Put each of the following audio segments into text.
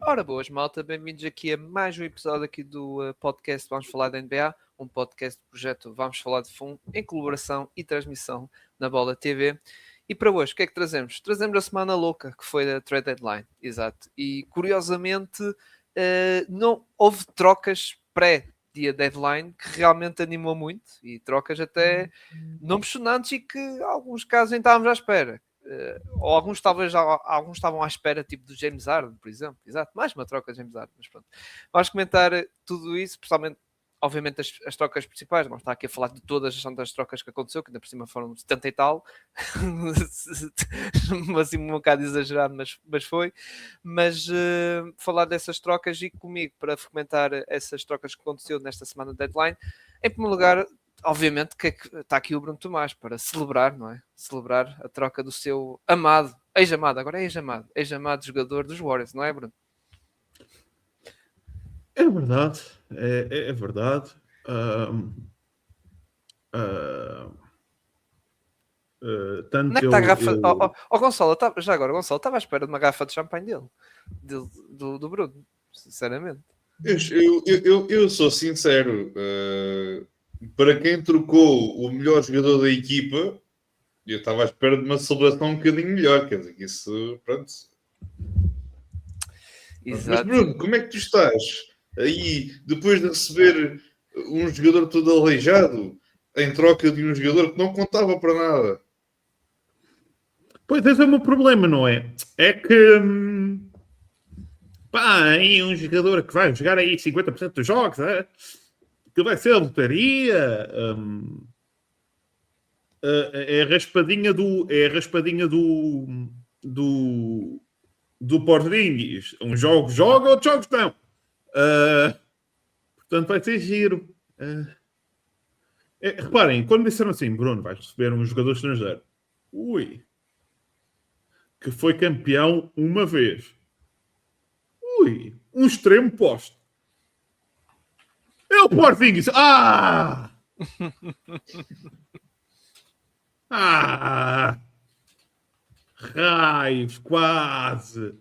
Ora boas, malta, bem-vindos aqui a mais um episódio aqui do podcast Vamos Falar da NBA, um podcast do projeto Vamos Falar de Fundo, em colaboração e transmissão na Bola TV. E para hoje, o que é que trazemos? Trazemos a semana louca, que foi a trade deadline, exato. E curiosamente, não houve trocas pré-dia deadline, que realmente animou muito, e trocas até não impressionantes e que, em alguns casos, nem estávamos à espera. Ou alguns talvez alguns estavam à espera, tipo do James Harden, por exemplo. Exato, mais uma troca de James Harden, mas pronto. Vamos comentar tudo isso, principalmente, obviamente, as trocas principais. Vamos estar aqui a falar de todas as tantas trocas que aconteceu, que ainda por cima foram 70 e tal. Assim, um bocado exagerado, mas foi. Mas falar dessas trocas e comigo para comentar essas trocas que aconteceu nesta semana de deadline. Em primeiro lugar, obviamente que está aqui o Bruno Tomás para celebrar, não é? Celebrar a troca do seu amado, ex-amado, agora é ex-amado jogador dos Warriors, não é, Bruno? É verdade, é verdade. Tanto Onde é que está a garrafa? Gonçalo, já agora, Gonçalo, estava à espera de uma garrafa de champanhe dele, do Bruno, sinceramente. Eu sou sincero. Para quem trocou o melhor jogador da equipa, eu estava à espera de uma celebração um bocadinho melhor. Quer dizer, que isso, pronto. Exato. Mas Bruno, como é que tu estás? Aí, depois de receber um jogador todo aleijado, em troca de um jogador que não contava para nada. Pois esse é o meu problema, não é? É que aí um jogador que vai jogar aí 50% dos jogos, que vai ser a lotaria, é a raspadinha do Porzingis. Um jogo joga, outros jogos não. Portanto, vai ser giro. Reparem, quando disseram assim, Bruno, vais receber um jogador estrangeiro. Ui. Que foi campeão uma vez. Ui. Um extremo posto. É o Porzingis. Raios, quase.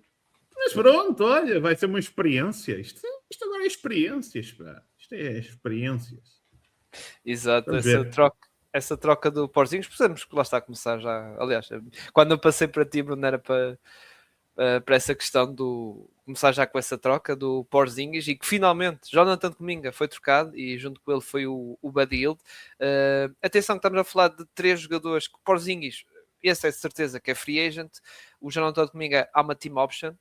Mas pronto, olha, vai ser uma experiência. Isto agora é experiências, pá. Isto é experiências. Exato, essa troca do Porzingis, precisamos que lá está a começar já. Aliás, quando eu passei para ti, Bruno, era para essa questão do começar já com essa troca do Porzingis e que finalmente Jonathan Kuminga foi trocado e junto com ele foi o Buddy Hield. Atenção que estamos a falar de 3 jogadores que Porzingis, esse é de certeza que é free agent. O Jonathan Kuminga há uma team option,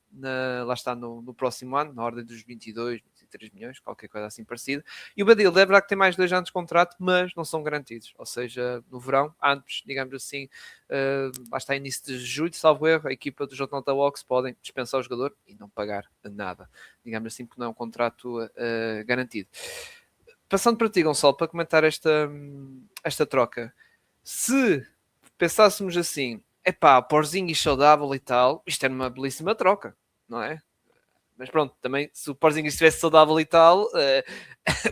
lá está no próximo ano, na ordem dos 22, 23 milhões, qualquer coisa assim parecida. E o Buddy Hield é verdade que tem mais 2 anos de contrato, mas não são garantidos. Ou seja, no verão, antes, digamos assim, lá está início de julho, salvo erro, a equipa dos Atlanta Hawks podem dispensar o jogador e não pagar nada. Digamos assim, porque não é um contrato garantido. Passando para ti, Gonçalo, para comentar esta troca. Se pensássemos assim, Porzingis saudável e tal, isto era uma belíssima troca, não é? Mas pronto, também, se o Porzingis estivesse saudável e tal,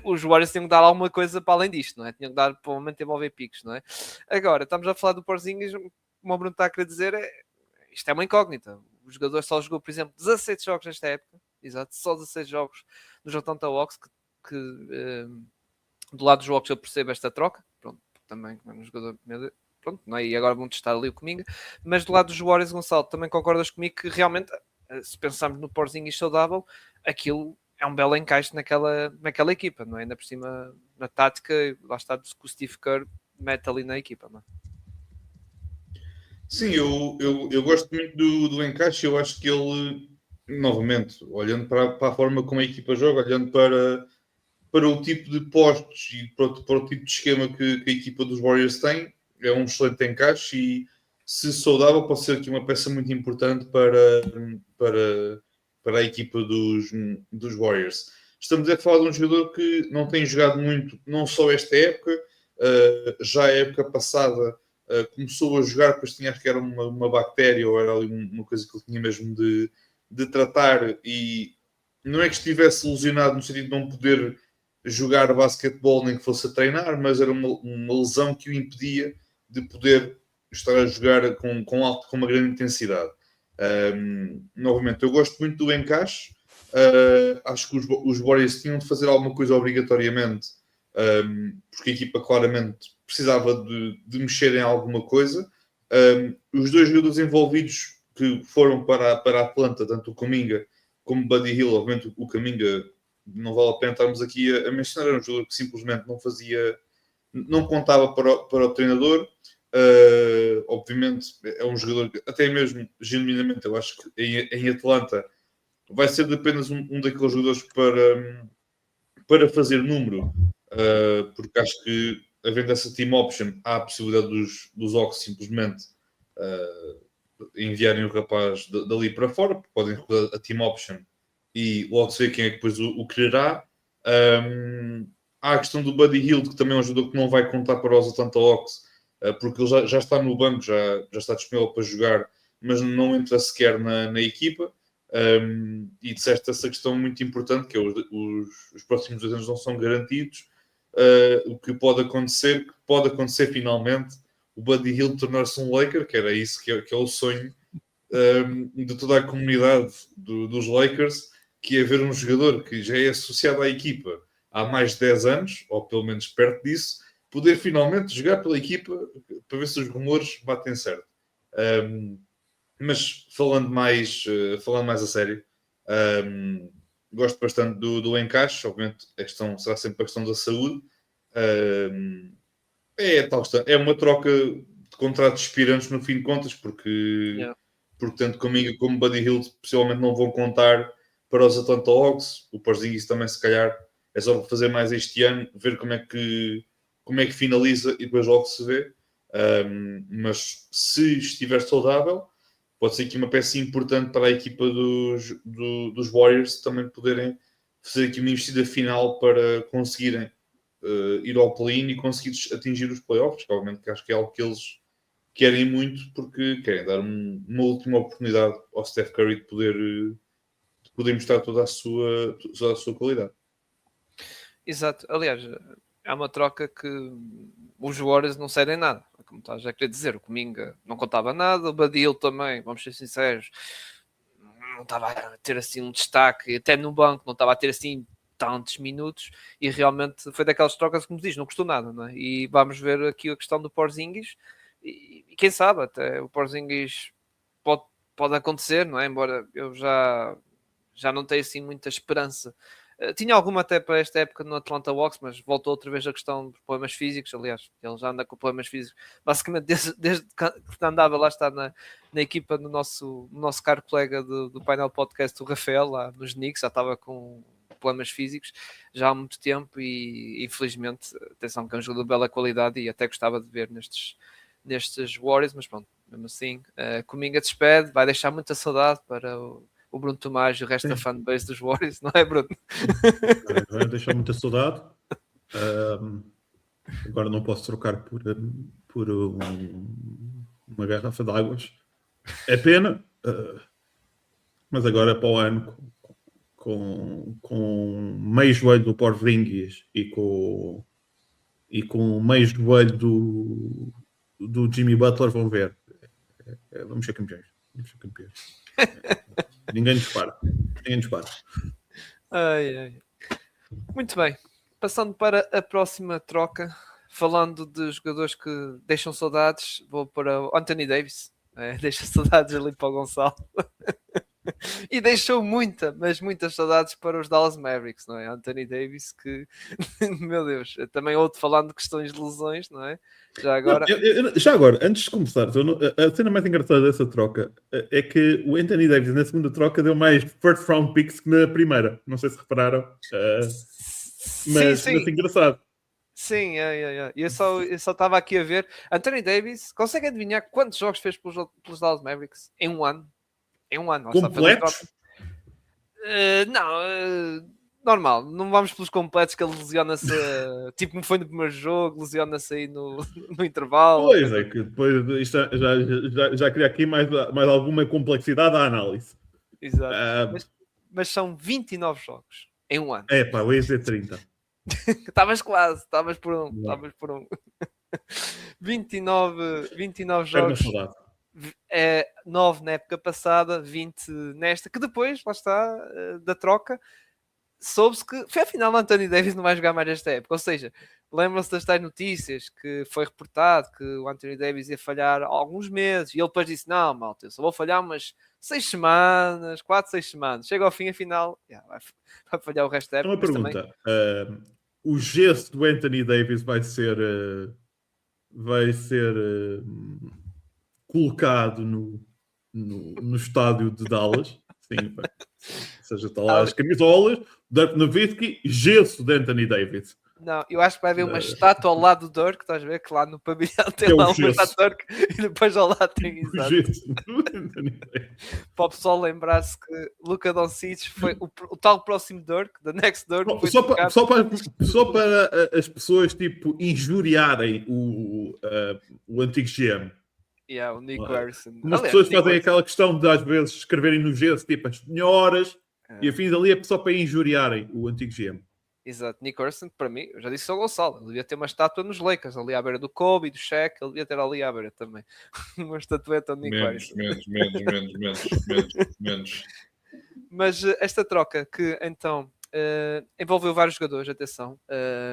os Warriors tinham que dar alguma coisa para além disto, não é? Tinham que dar, provavelmente, envolver piques, não é? Agora, estamos a falar do Porzingis, como o Bruno está a querer dizer, isto é uma incógnita. O jogador só jogou, por exemplo, 17 jogos nesta época, exato, só 16 jogos no Atlanta Hawks, que do lado dos Hawks eu percebo esta troca, pronto, também é um jogador, pronto, não é? E agora vão testar ali o Kuminga, mas do lado dos Warriors, Gonçalo, também concordas comigo que realmente, se pensarmos no Porzingis saudável, aquilo é um belo encaixe naquela equipa, não é? Ainda por cima, na tática, lá está que o Steve Kerr mete ali na equipa, não é? Sim, eu gosto muito do encaixe. Eu acho que ele, novamente, olhando para a forma como a equipa joga, olhando para o tipo de postos e para o tipo de esquema que a equipa dos Warriors tem, é um excelente encaixe e, se saudável, pode ser aqui uma peça muito importante para a equipa dos Warriors. Estamos a falar de um jogador que não tem jogado muito, não só esta época, já a época passada começou a jogar, depois tinha, acho que era uma bactéria ou era ali uma coisa que ele tinha mesmo de tratar, e não é que estivesse lesionado no sentido de não poder jogar basquetebol nem que fosse a treinar, mas era uma lesão que o impedia de poder estar a jogar com uma grande intensidade. Novamente, eu gosto muito do encaixe. Acho que os Warriors tinham de fazer alguma coisa obrigatoriamente, porque a equipa claramente precisava de mexer em alguma coisa. Os dois jogadores envolvidos que foram para a Atlanta, tanto o Kuminga como o Buddy Hill, obviamente o Kuminga não vale a pena estarmos aqui a mencionar, era um jogador que simplesmente não contava para o treinador. Obviamente é um jogador que até mesmo genuinamente eu acho que em Atlanta vai ser apenas um daqueles jogadores para fazer número, porque acho que havendo essa team option há a possibilidade dos Hawks simplesmente enviarem o rapaz dali para fora, podem recolher a team option e logo se vê quem é que depois o quererá. Há a questão do Buddy Hield, que também é um jogador que não vai contar para os Atlanta Hawks, porque ele já está no banco, já está disponível para jogar, mas não entra sequer na equipa. E disseste essa questão muito importante, que é os próximos 2 anos não são garantidos. O que pode acontecer finalmente o Buddy Hield tornar-se um Laker, que era isso que é o sonho de toda a comunidade dos Lakers, que é ver um jogador que já é associado à equipa há mais de 10 anos, ou pelo menos perto disso, poder finalmente jogar pela equipa para ver se os rumores batem certo. Mas falando mais a sério, gosto bastante do encaixe. Obviamente a questão será sempre a questão da saúde. É uma troca de contratos expirantes no fim de contas, porque tanto Kuminga como Buddy Hield possivelmente não vão contar para os Atlanta Hawks. O Porzingis também, se calhar, é só fazer mais este ano, ver como é que finaliza e depois logo se vê. Mas se estiver saudável, pode ser aqui uma peça importante para a equipa dos Warriors também poderem fazer aqui uma investida final para conseguirem ir ao play-in e conseguir atingir os playoffs, que obviamente acho que é algo que eles querem muito, porque querem dar uma última oportunidade ao Steph Curry de poder mostrar toda a sua qualidade. Exato. Aliás, é uma troca que os Warriors não cedem nada, como estás a querer dizer. O Kuminga não contava nada, o Buddy Hield também, vamos ser sinceros, não estava a ter assim um destaque, até no banco não estava a ter assim tantos minutos, e realmente foi daquelas trocas que, como diz, não custou nada, não é? E vamos ver aqui a questão do Porzingis, e quem sabe até o Porzingis pode acontecer, não é? Embora eu já não tenha assim muita esperança. Tinha alguma até para esta época no Atlanta Hawks, mas voltou outra vez a questão dos problemas físicos. Aliás, ele já anda com problemas físicos basicamente desde que andava lá, está na equipa do nosso caro colega do painel podcast, o Rafael, lá nos Knicks, já estava com problemas físicos já há muito tempo, e infelizmente, atenção que é um jogador de bela qualidade e até gostava de ver nestes Warriors, mas pronto, mesmo assim, Kuminga despede, vai deixar muita saudade para o Bruno Tomás e o resto da fanbase dos Warriors, não é, Bruno? Vai deixar muita saudade. Agora não posso trocar por uma garrafa de águas. É pena, mas agora para o ano, com meio joelho do Porzingis e com meio joelho do Jimmy Butler, vão ver. Vamos ser campeões. Ninguém nos para. Ai. Muito bem. Passando para a próxima troca, falando de jogadores que deixam saudades, vou para o Anthony Davis. Deixa saudades ali para o Gonçalo. E deixou muitas saudades para os Dallas Mavericks, não é? Anthony Davis, que, meu Deus, também outro falando de questões de lesões, não é? Já agora, antes de começar, a cena mais engraçada dessa troca é que o Anthony Davis na segunda troca deu mais first round picks que na primeira. Não sei se repararam, mas sim. assim, engraçado. Sim, eu só estava aqui a ver. Anthony Davis, consegue adivinhar quantos jogos fez pelos Dallas Mavericks em um ano? Completos? Normal. Não vamos pelos completos, que ele lesiona-se, tipo como foi no primeiro jogo, lesiona-se aí no intervalo. Pois é, que depois isto já cria aqui mais alguma complexidade à análise. Exato. Mas são 29 jogos em um ano. Eu ia dizer 30. Estavas quase, estavas por um. 29 jogos, 9 na época passada, 20 nesta, que depois, lá está, da troca, soube-se que foi afinal o Anthony Davis não vai jogar mais esta época. Ou seja, lembram-se das tais notícias que foi reportado que o Anthony Davis ia falhar alguns meses e ele depois disse: não, malta, eu só vou falhar umas 6 semanas, 4, 6 semanas. Chega ao fim, afinal, vai falhar o resto da época. Uma pergunta: o gesso do Anthony Davis vai ser colocado no estádio de Dallas? Sim, vai. Ou seja, está lá as camisolas, Dirk Nowitzki, gesso de Anthony Davis. Não, eu acho que vai haver uma estátua ao lado do Dirk, estás a ver que lá no pavilhão tem lá uma estátua Dirk e depois ao lado tem o gesso do Anthony Davis. Para o pessoal lembrar-se que Luka Doncic foi o tal próximo Dirk, the next Dirk. Só para as pessoas tipo injuriarem o antigo GM. O Nick Harrison. As pessoas fazem aquela questão de às vezes escreverem no gesso tipo as senhoras e afim dali é só para injuriarem o antigo GM. Exato, Nick Harrison, para mim, eu já disse ao Gonçalo, ele devia ter uma estátua nos Lakers, ali à beira do Kobe, do Shaq, ele devia ter ali à beira também. Uma estatueta do Nick Harrison. Menos. Mas esta troca que então envolveu vários jogadores, atenção,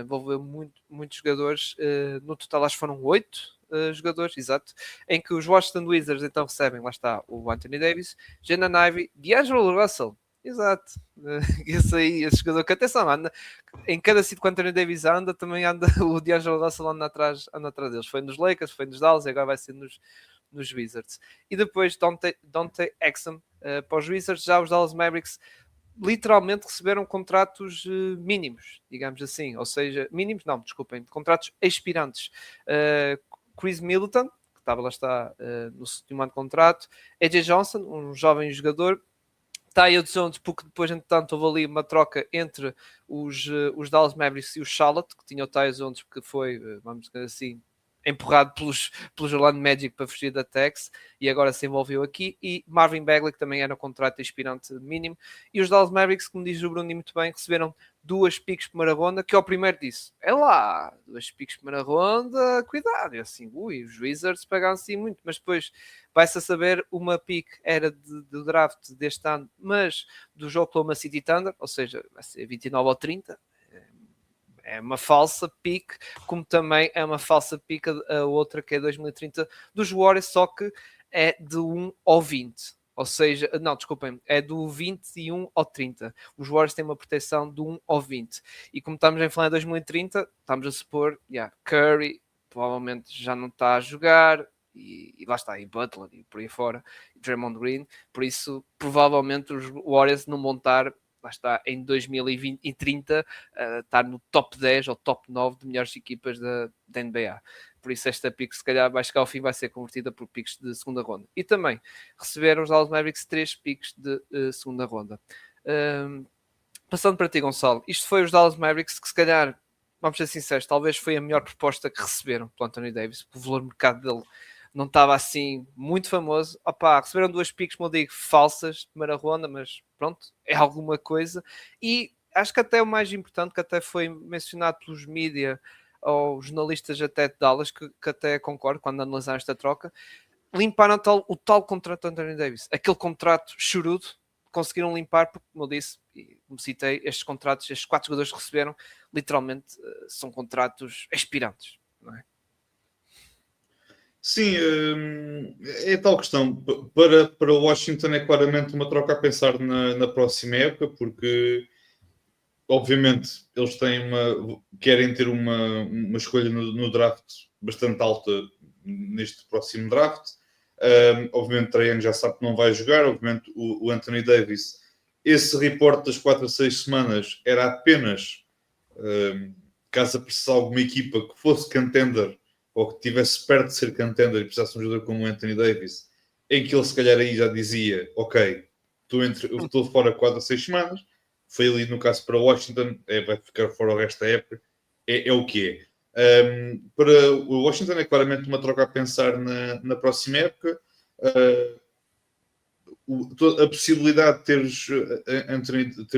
envolveu muitos jogadores, no total acho que foram 8 jogadores, exato, em que os Washington Wizards então recebem, lá está, o Anthony Davis, Jaden Ivey, D'Angelo Russell. Exato, esse jogador que atenção, anda em cada sítio que o Anthony Davis anda, também anda o D'Angelo Russell anda atrás deles. Foi nos Lakers, foi nos Dallas e agora vai ser nos Wizards. E depois Dante Exum para os Wizards. Já os Dallas Mavericks literalmente receberam contratos mínimos, digamos assim, ou seja, mínimos não, desculpem, contratos expirantes. Chris Middleton, que estava lá está no último ano de contrato, AJ Johnson, um jovem jogador, Tyus Jones, porque depois, entretanto, houve ali uma troca entre os Dallas Mavericks e o Charlotte, que tinha o Tyus Jones, porque foi, vamos dizer assim, empurrado pelos Orlando Magic para fugir da Tex, e agora se envolveu aqui, e Marvin Bagley, que também era um contrato expirante mínimo, e os Dallas Mavericks, como diz o Bruno muito bem, receberam 2 picks de primeira ronda, que ao primeiro disse, 2 picks de primeira ronda, cuidado, e assim, os Wizards pagaram assim muito, mas depois vai-se a saber, uma pick era do draft deste ano, mas do Oklahoma City Thunder, ou seja, vai ser 29 ou 30, é uma falsa pick, como também é uma falsa pick a outra que é 2030 dos Warriors, só que é de 1 ao 20. Ou seja, não, desculpem, é do 21 ao 30. Os Warriors têm uma proteção do 1 ao 20. E como estamos a falar em 2030, estamos a supor, Curry provavelmente já não está a jogar, e lá está, e Butler, e por aí fora, e Draymond Green, por isso, provavelmente os Warriors não vão estar, lá está, em 2030, estar no top 10 ou top 9 de melhores equipas da NBA. Por isso esta pick, se calhar, vai chegar ao fim, vai ser convertida por picks de segunda ronda. E também receberam os Dallas Mavericks 3 picks de segunda ronda. Passando para ti, Gonçalo, isto foi os Dallas Mavericks que, se calhar, vamos ser sinceros, talvez foi a melhor proposta que receberam pelo Anthony Davis, porque o valor de mercado dele não estava assim muito famoso. Receberam 2 picks, como eu digo, falsas de primeira ronda, mas pronto, é alguma coisa. E acho que até o mais importante, que até foi mencionado pelos mídia ou jornalistas até de Dallas, que até concordo quando analisaram esta troca, limparam o tal contrato de Anthony Davis. Aquele contrato chorudo, conseguiram limpar, porque, como eu disse, e como citei, estes contratos, estes 4 jogadores que receberam, literalmente são contratos expirantes, não é? Sim, é tal questão. Para o Washington é claramente uma troca a pensar na próxima época, porque obviamente eles querem ter uma escolha no draft bastante alta neste próximo draft. Obviamente Trae Young já sabe que não vai jogar. Obviamente o Anthony Davis, esse report das 4 a 6 semanas era apenas caso precisasse alguma equipa que fosse contender ou que estivesse perto de ser contender e precisasse de um jogador como o Anthony Davis, em que ele se calhar aí já dizia, ok, estou fora 4 a 6 semanas. Foi ali no caso para Washington, vai ficar fora o resto da época, é o que é. Para o Washington é claramente uma troca a pensar na próxima época. a possibilidade de teres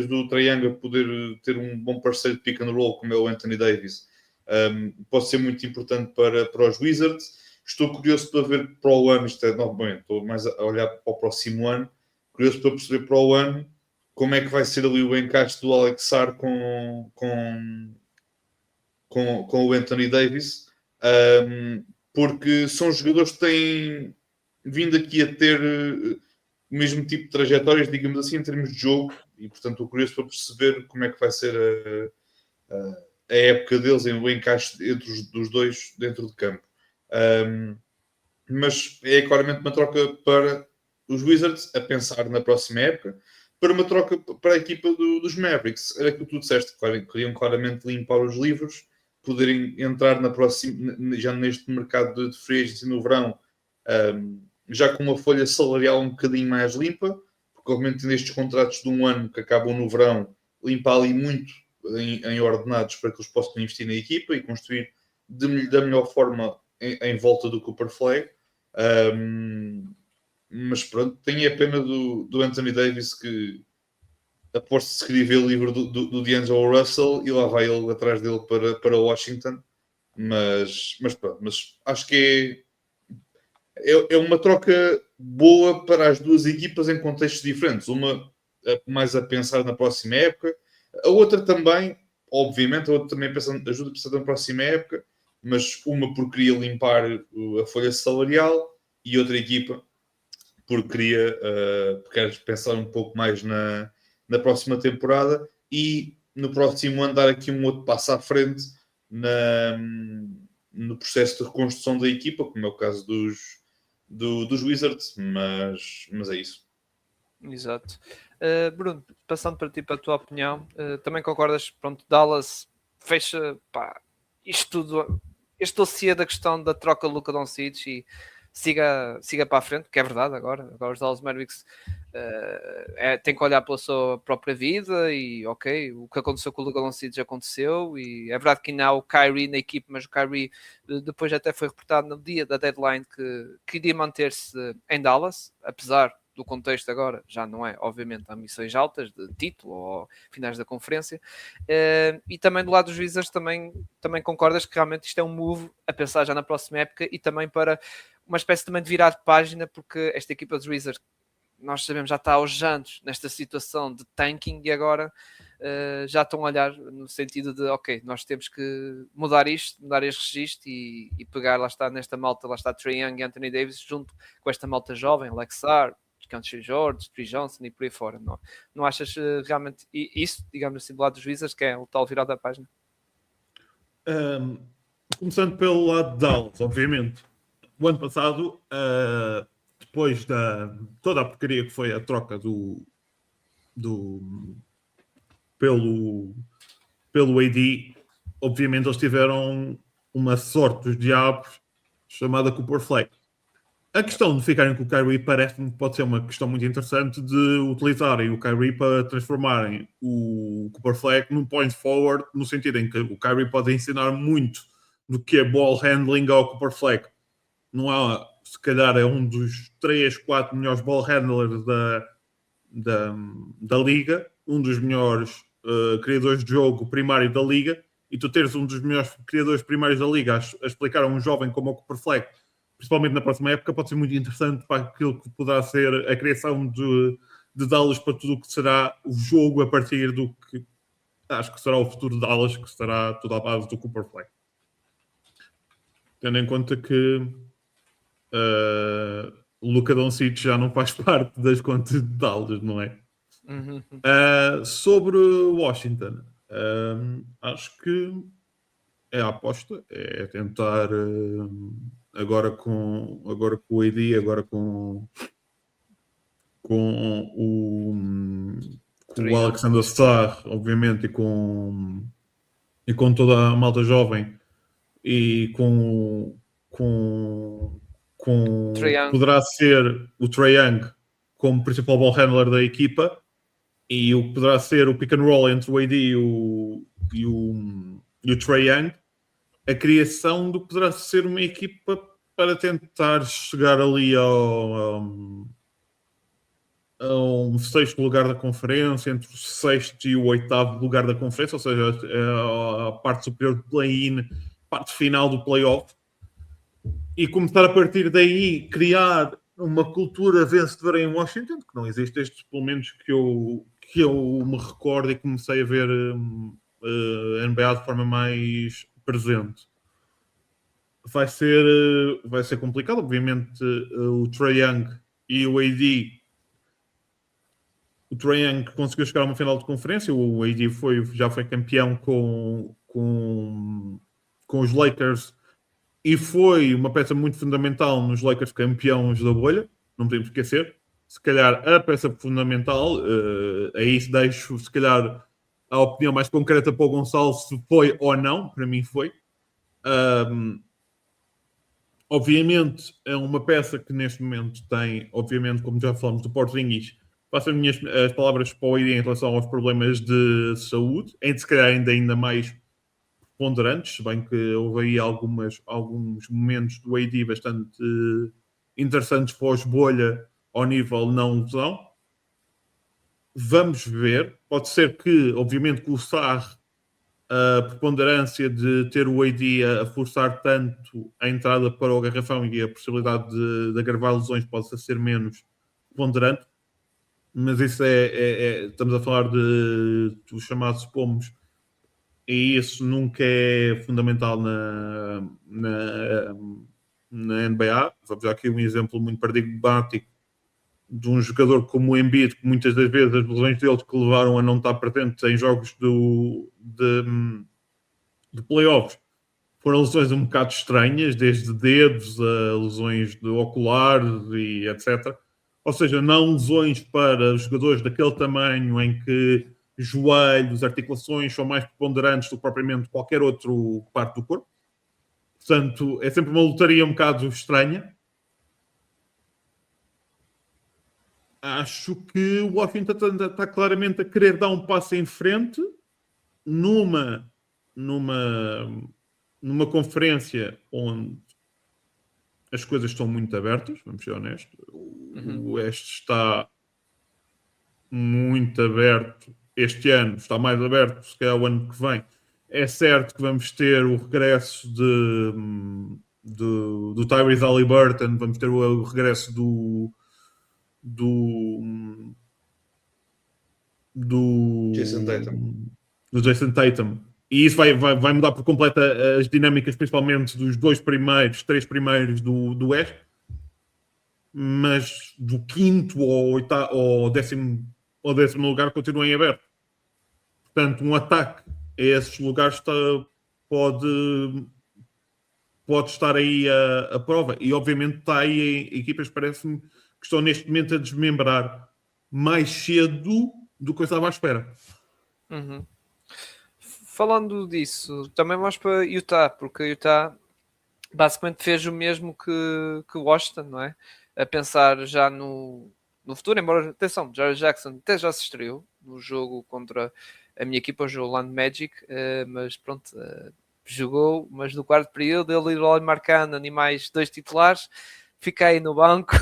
do Trae Young a poder ter um bom parceiro de pick and roll como é o Anthony Davis, pode ser muito importante para os Wizards. Estou curioso para ver para o ano, novamente, estou mais a olhar para o próximo ano, curioso para perceber para o ano como é que vai ser ali o encaixe do Alex Sarr com o Anthony Davis, porque são jogadores que têm vindo aqui a ter o mesmo tipo de trajetórias, digamos assim, em termos de jogo, e portanto estou curioso para perceber como é que vai ser a época deles, o encaixe entre os dois dentro de campo. Mas é claramente uma troca para os Wizards a pensar na próxima época, para uma troca para a equipa dos Mavericks. Era aquilo que tu disseste, queriam claramente limpar os livros, poderem entrar já neste mercado de free agency no verão, já com uma folha salarial um bocadinho mais limpa, porque obviamente nestes contratos de um ano que acabam no verão, limpar ali muito em ordenados para que eles possam investir na equipa e construir da melhor forma em volta do Cooper Flag. Mas pronto, tenho a pena do Anthony Davis, que aposto que se queria ver o livro do D'Angelo Russell e lá vai ele atrás dele para Washington. Mas pronto, mas acho que é uma troca boa para as duas equipas em contextos diferentes. Uma mais a pensar na próxima época, a outra também, obviamente, a outra também ajuda a pensar na próxima época, mas uma porque queria limpar a folha salarial e outra equipa porque quer pensar um pouco mais na próxima temporada e no próximo ano dar aqui um outro passo à frente no processo de reconstrução da equipa, como é o caso dos Wizards, mas é isso. Exato. Bruno, passando para ti, para a tua opinião, também concordas, pronto, Dallas fecha, pá, isto tudo, este dossiê da questão da troca de Luka Doncic e siga para a frente, que é verdade agora os Dallas Mavericks têm que olhar pela sua própria vida e ok, o que aconteceu com o Luka Doncic aconteceu e é verdade que ainda há o Kyrie na equipe, mas o Kyrie depois até foi reportado no dia da deadline que iria manter-se em Dallas, apesar do contexto agora, já não é, obviamente, há missões altas de título ou finais da conferência, e também do lado dos Wizards também concordas que realmente isto é um move a pensar já na próxima época e também para uma espécie também de virar de página, porque esta equipa dos Wizards, nós sabemos, já está aos anos nesta situação de tanking e agora já estão a olhar no sentido de, ok, nós temos que mudar este registro e pegar, lá está, nesta malta, lá está Trae Young e Anthony Davis, junto com esta malta jovem, Lexar, Country George, Trey Johnson e por aí fora. Não achas realmente isso, digamos assim, do lado dos Wizards, que é o tal virado da página? Começando pelo lado de Dallas, obviamente. O ano passado, depois da toda a porcaria que foi a troca pelo AD, obviamente eles tiveram uma sorte dos diabos chamada Cooper Flag. A questão de ficarem com o Kyrie parece-me que pode ser uma questão muito interessante de utilizarem o Kyrie para transformarem o Cooper Flag num point forward, no sentido em que o Kyrie pode ensinar muito do que é ball handling ao Cooper Flag. Não há, se calhar, é um dos 3, 4 melhores ball handlers da liga, um dos melhores criadores de jogo primário da liga, e tu teres um dos melhores criadores primários da liga a explicar a um jovem como o Cooper Flag, principalmente na próxima época, pode ser muito interessante para aquilo que poderá ser a criação de Dallas para tudo o que será o jogo a partir do que acho que será o futuro de Dallas, que estará tudo à base do Cooper Flag. Tendo em conta que Luka Doncic já não faz parte das contas de Dallas, não é? Uhum. Sobre Washington, acho que é a aposta, é tentar agora com o AD, agora com o Alexander Sarr, obviamente, e com toda a malta jovem e com poderá ser o Trae Young como principal ball handler da equipa e o que poderá ser o pick and roll entre o AD e o Trae Young, a criação do que poderá ser uma equipa para tentar chegar ali a um sexto lugar da conferência, entre o sexto e o oitavo lugar da conferência, ou seja, a parte superior do play-in, parte final do play-off, e começar a partir daí criar uma cultura vencedora em Washington, que não existe desde pelo menos que eu me recordo e comecei a ver NBA de forma mais presente. Vai ser complicado, obviamente. O Trae Young e o AD. O Trae Young conseguiu chegar a uma final de conferência, o AD já foi campeão com os Lakers e foi uma peça muito fundamental nos Lakers campeões da bolha, não podemos esquecer. Se calhar a peça fundamental, aí deixo se calhar a opinião mais concreta para o Gonçalo se foi ou não, para mim foi. Obviamente é uma peça que neste momento tem, obviamente, como já falamos do Porzingis, passo as palavras para o AD em relação aos problemas de saúde, se calhar ainda mais ponderantes, se bem que houve aí alguns momentos do AD bastante interessantes pós-bolha ao nível não lesão. Vamos ver. Pode ser que, obviamente, que o Sarr, a preponderância de ter o AD a forçar tanto a entrada para o garrafão e a possibilidade de agravar lesões possa ser menos ponderante. Mas isso estamos a falar dos chamados pomos, e isso nunca é fundamental na NBA. Vamos dar aqui um exemplo muito paradigmático de um jogador como o Embiid, que muitas das vezes as lesões dele que levaram a não estar presente em jogos de playoffs foram lesões um bocado estranhas, desde dedos a lesões de oculares e etc. Ou seja, não lesões para jogadores daquele tamanho em que joelhos, articulações são mais preponderantes do que propriamente qualquer outra parte do corpo. Portanto, é sempre uma lotaria um bocado estranha. Acho que o Washington está claramente a querer dar um passo em frente numa conferência onde as coisas estão muito abertas, vamos ser honestos. O Oeste está muito aberto este ano, está mais aberto se calhar o ano que vem. É certo que vamos ter o regresso do Tyrese Haliburton, vamos ter o regresso do Jason Tatum. E isso vai mudar por completo as dinâmicas, principalmente dos três primeiros do Oeste. Mas do quinto ao décimo lugar continua em aberto. Portanto, um ataque a esses lugares pode estar aí a prova. E obviamente está aí equipas, parece-me, que estão neste momento a desmembrar mais cedo do que eu estava à espera. Falando disso, também vamos para Utah, porque Utah basicamente fez o mesmo que Washington, não é? A pensar já no futuro, embora, atenção, Jared Jackson até já se estreou no jogo contra a minha equipa, o Orlando Magic, mas pronto, jogou, mas no quarto período ele e o Lauri Markkanen e mais 2 titulares, fiquei no banco,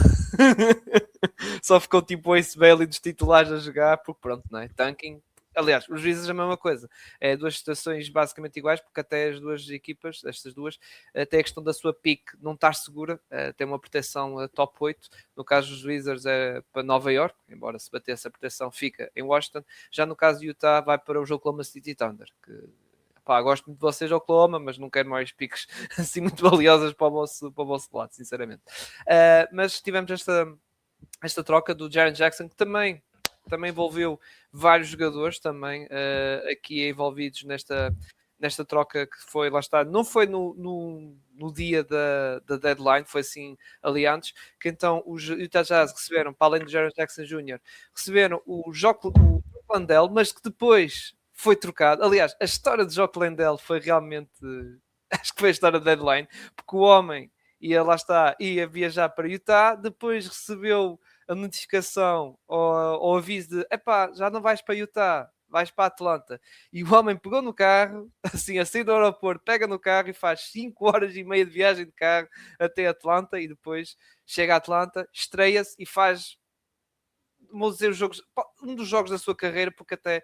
só ficou tipo o Ace Bailey dos titulares a jogar, porque pronto, não é? Tanking. Aliás, os Wizards é a mesma coisa. É duas situações basicamente iguais, porque até as duas equipas, estas duas, até a questão da sua pick não estar segura, tem uma proteção top 8. No caso dos Wizards é para Nova York, embora se bater essa proteção fica em Washington. Já no caso de Utah vai para o Oklahoma City Thunder, que gosto muito de vocês, Oklahoma, mas não quero mais piques assim muito valiosas para o vosso lado, sinceramente. Mas tivemos esta troca do Jaren Jackson, que também envolveu vários jogadores também aqui envolvidos nesta troca, que foi, lá está, não foi no dia da deadline, foi assim ali antes, que então os Utah Jazz receberam, para além do Jaren Jackson Jr., receberam o Jock Landale, mas que depois foi trocado. Aliás, a história de Jock Landale foi realmente, acho que foi a história da deadline, porque o homem ia viajar para Utah, depois recebeu a notificação ou aviso de já não vais para Utah, vais para Atlanta. E o homem pegou no carro, assim, a sair do aeroporto, pega no carro e faz 5 horas e meia de viagem de carro até Atlanta, e depois chega a Atlanta, estreia-se e faz vou dizer um dos jogos da sua carreira, porque até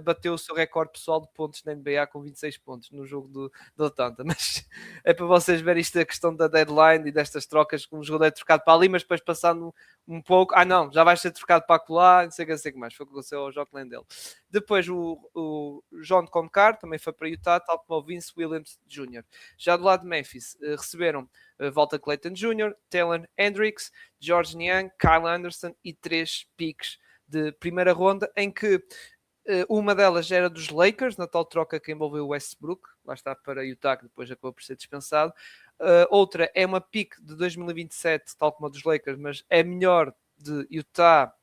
bateu o seu recorde pessoal de pontos na NBA com 26 pontos no jogo do Atlanta. Mas é para vocês verem isto, a questão da deadline e destas trocas, que um jogador é trocado para ali, mas depois passando um pouco, não, já vai ser trocado para acolá, não sei o que mais, foi o que aconteceu ao Jock Landale. Depois o John Concar também foi para Utah, tal como o Vince Williams Jr. Já do lado de Memphis, receberam Walter Clayton Jr., Taylor Hendricks, George Niang, Kyle Anderson e 3 picks de primeira ronda, em que uma delas era dos Lakers, na tal troca que envolveu o Westbrook, lá está para Utah, que depois acabou por ser dispensado. Outra é uma pick de 2027, tal como a dos Lakers, mas é melhor, de Utah,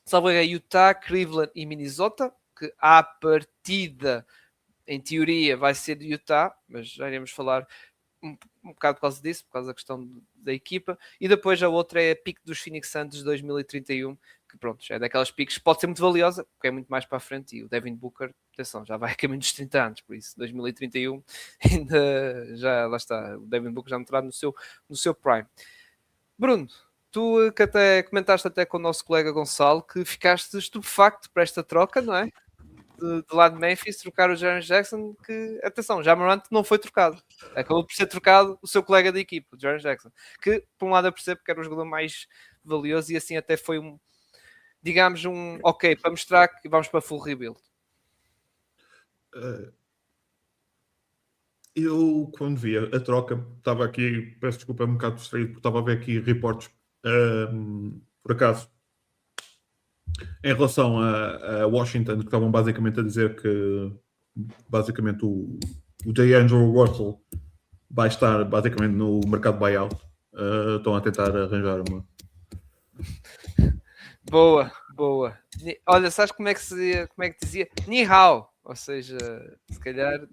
salvo Utah, Cleveland e Minnesota, que à partida, em teoria, vai ser de Utah, mas já iremos falar um bocado por causa disso, por causa da questão da equipa. E depois a outra é a pick dos Phoenix Suns de 2031, que pronto, já é daquelas picks que pode ser muito valiosa, porque é muito mais para a frente, e o Devin Booker, atenção, já vai a caminho dos 30 anos, por isso 2031 ainda já, lá está, o Devin Booker já entrará no seu prime. Bruno, tu que até comentaste até com o nosso colega Gonçalo, que ficaste estupefacto para esta troca, não é? Do lado de Memphis, trocar o Jaren Jackson, que, atenção, Ja Morant não foi trocado. Acabou por ser trocado o seu colega de equipa, o Jaren Jackson, que, por um lado, eu percebo que era o jogador mais valioso e assim até foi digamos, ok, para mostrar que vamos para full rebuild. Eu, quando vi a troca, estava aqui, peço desculpa, um bocado distraído, porque estava a ver aqui reportes, por acaso, em relação a Washington, que estavam basicamente a dizer que basicamente o D'Angelo Russell vai estar basicamente no mercado buyout. Estão a tentar arranjar uma. Boa. Olha, sabes como é que dizia? Ni hao. Ou seja, se calhar.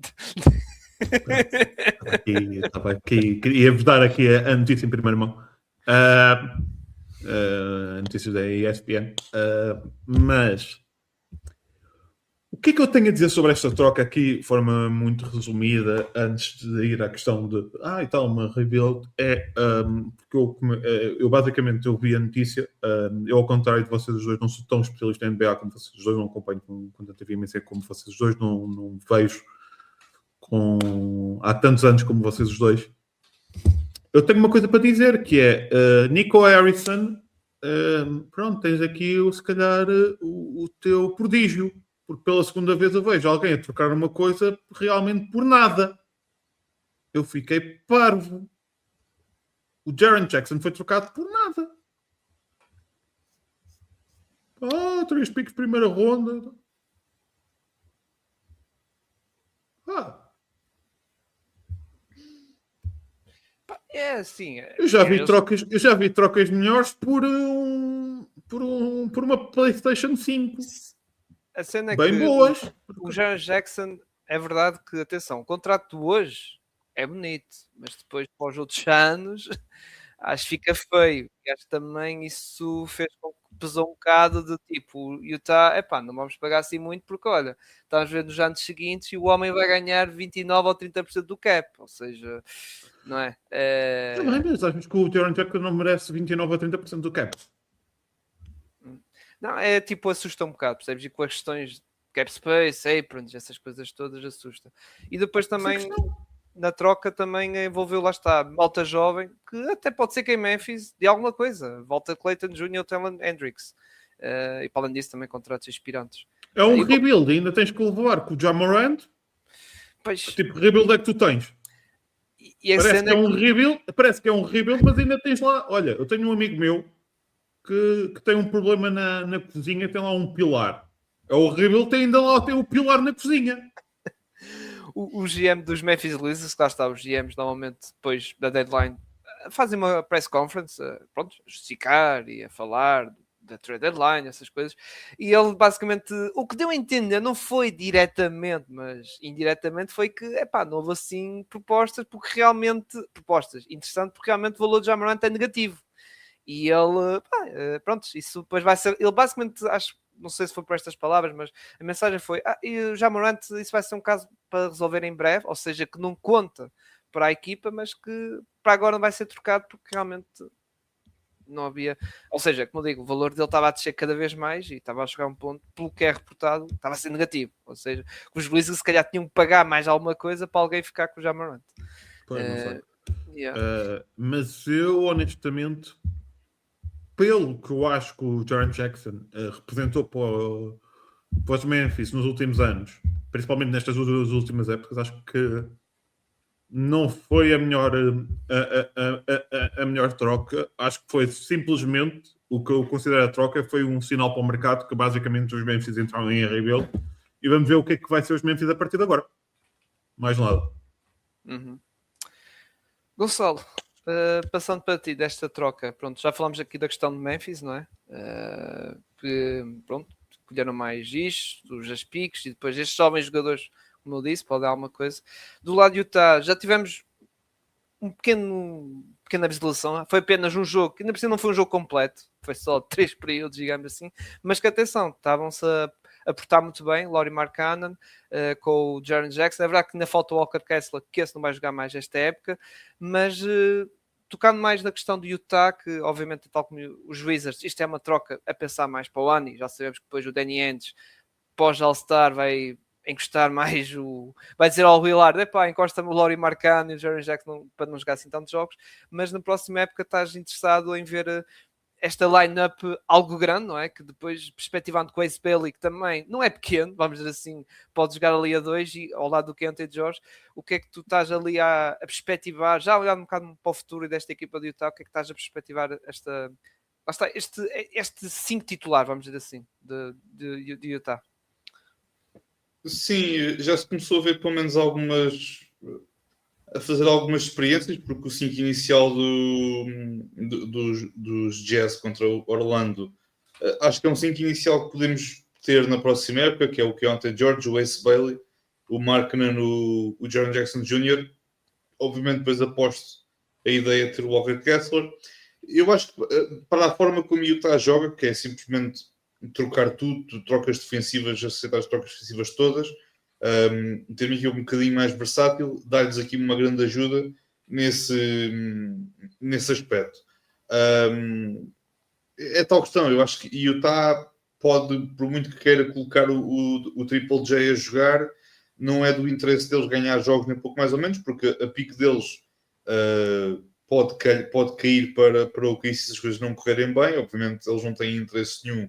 Estava aqui, ia-vos dar aqui a notícia em primeira mão. Notícias da ESPN. Mas o que é que eu tenho a dizer sobre esta troca aqui de forma muito resumida, antes de ir à questão de e tal, uma rebuild, porque eu basicamente eu vi a notícia, eu ao contrário de vocês os dois não sou tão especialista em NBA como vocês os dois, não acompanho com tanta veemência como vocês os dois, não vejo há tantos anos como vocês os dois. Eu tenho uma coisa para dizer, que é Nico Harrison, pronto, tens aqui se calhar o teu prodígio, porque pela segunda vez eu vejo alguém a trocar uma coisa realmente por nada. Eu fiquei parvo. O Jaren Jackson foi trocado por nada. 3 picks primeira ronda. É assim. Eu já vi trocas melhores por uma PlayStation 5. A cena é bem que boas. O Jaren Jackson, é verdade que, atenção, o contrato de hoje é bonito, mas depois para os outros anos acho que fica feio. E acho que também isso fez com que pesou um bocado de tipo, o Utah, não vamos pagar assim muito, porque olha, estamos a ver nos anos seguintes e o homem vai ganhar 29 ou 30% do cap, ou seja, não é? Mas acho que o Jaren Jackson não merece 29 a 30% do cap. Não, é tipo, assusta um bocado, percebes? E com as questões de cap space, aprons, essas coisas todas assusta. E depois também, na troca, também envolveu, lá está, malta jovem, que até pode ser que em Memphis de alguma coisa. Volta Clayton Jr., Taylor Hendricks. E para além disso, também contratos inspirantes. É um rebuild, ainda tens que levar com o Ja Morant. Pois, que tipo de rebuild é que tu tens? Parece que é um rebuild, mas ainda tens lá. Olha, eu tenho um amigo meu que tem um problema na cozinha, tem lá um pilar. É o rebuild, ainda lá tem o pilar na cozinha. O GM dos Memphis Grizzlies, que lá está, os GMs normalmente depois da deadline fazem uma press conference, pronto, a justificar e a falar da trade deadline, essas coisas, e ele basicamente, o que deu a entender não foi diretamente, mas indiretamente foi que, não houve assim propostas interessantes, porque realmente o valor de Ja Morant é negativo. E ele, pronto, isso depois vai ser, ele basicamente, não sei se foi por estas palavras, mas a mensagem foi, e o Ja Morant, isso vai ser um caso para resolver em breve, ou seja, que não conta para a equipa, mas que para agora não vai ser trocado porque realmente não havia, ou seja, como eu digo, o valor dele estava a descer cada vez mais e estava a chegar a um ponto, pelo que é reportado, estava a ser negativo, ou seja, os Grizzlies se calhar tinham que pagar mais alguma coisa para alguém ficar com o Ja Morant. Pois, não sei. Yeah. Mas eu, honestamente, pelo que eu acho que o Jaren Jackson representou para os Memphis nos últimos anos, principalmente nestas duas últimas épocas, acho que não foi a melhor, a melhor troca. Acho que foi simplesmente o que eu considero a troca foi um sinal para o mercado que basicamente os Memphis entraram em rebuild e vamos ver o que é que vai ser os Memphis a partir de agora. Mais nada. Uhum. Gonçalo, passando para ti desta troca, pronto, já falámos aqui da questão de Memphis, não é? Que, pronto, colheram mais isto, as piques e depois estes jovens jogadores, como eu disse, pode dar alguma coisa. Do lado de Utah, já tivemos pequena visualização, foi apenas um jogo, que ainda por cima não foi um jogo completo, foi só 3 períodos, digamos assim, mas que atenção, estavam-se a portar muito bem, Lauri Markkanen, com o Jaren Jackson. É verdade que ainda falta o Walker Kessler, que esse não vai jogar mais esta época, mas tocando mais na questão do Utah, que obviamente, tal como os Wizards, isto é uma troca a pensar mais para o ano, e já sabemos que depois o Danny Ainge, pós-All-Star, vai encostar mais vai dizer ao Willard, encosta-me o Lauri Markkanen e o Jaren Jackson para não jogar assim tantos jogos, mas na próxima época estás interessado em ver esta line-up algo grande, não é? Que depois, perspectivando com o Ace Bailey, que também não é pequeno, vamos dizer assim, pode jogar ali a 2 e ao lado do Keyonte George, o que é que tu estás ali a perspectivar, já olhando um bocado para o futuro desta equipa de Utah, o que é que estás a perspectivar este 5 titular, vamos dizer assim, de Utah? Sim, já se começou a ver pelo menos a fazer algumas experiências, porque o 5 inicial dos Jazz contra o Orlando, acho que é um 5 inicial que podemos ter na próxima época, que é o Keyonte George, o Ace Bailey, o Markkanen, o Jaren Jackson Jr. Obviamente depois aposto a ideia de ter o Walker Kessler. Eu acho que para a forma como o Utah joga, que é simplesmente trocar tudo, trocas defensivas, aceitar as trocas defensivas todas, ter uma equipe um bocadinho mais versátil, dar-lhes aqui uma grande ajuda nesse aspecto. É tal questão, eu acho que Utah pode, por muito que queira colocar o Triple J a jogar, não é do interesse deles ganhar jogos nem pouco mais ou menos, porque a pique deles pode cair para o que se as coisas não correrem bem. Obviamente eles não têm interesse nenhum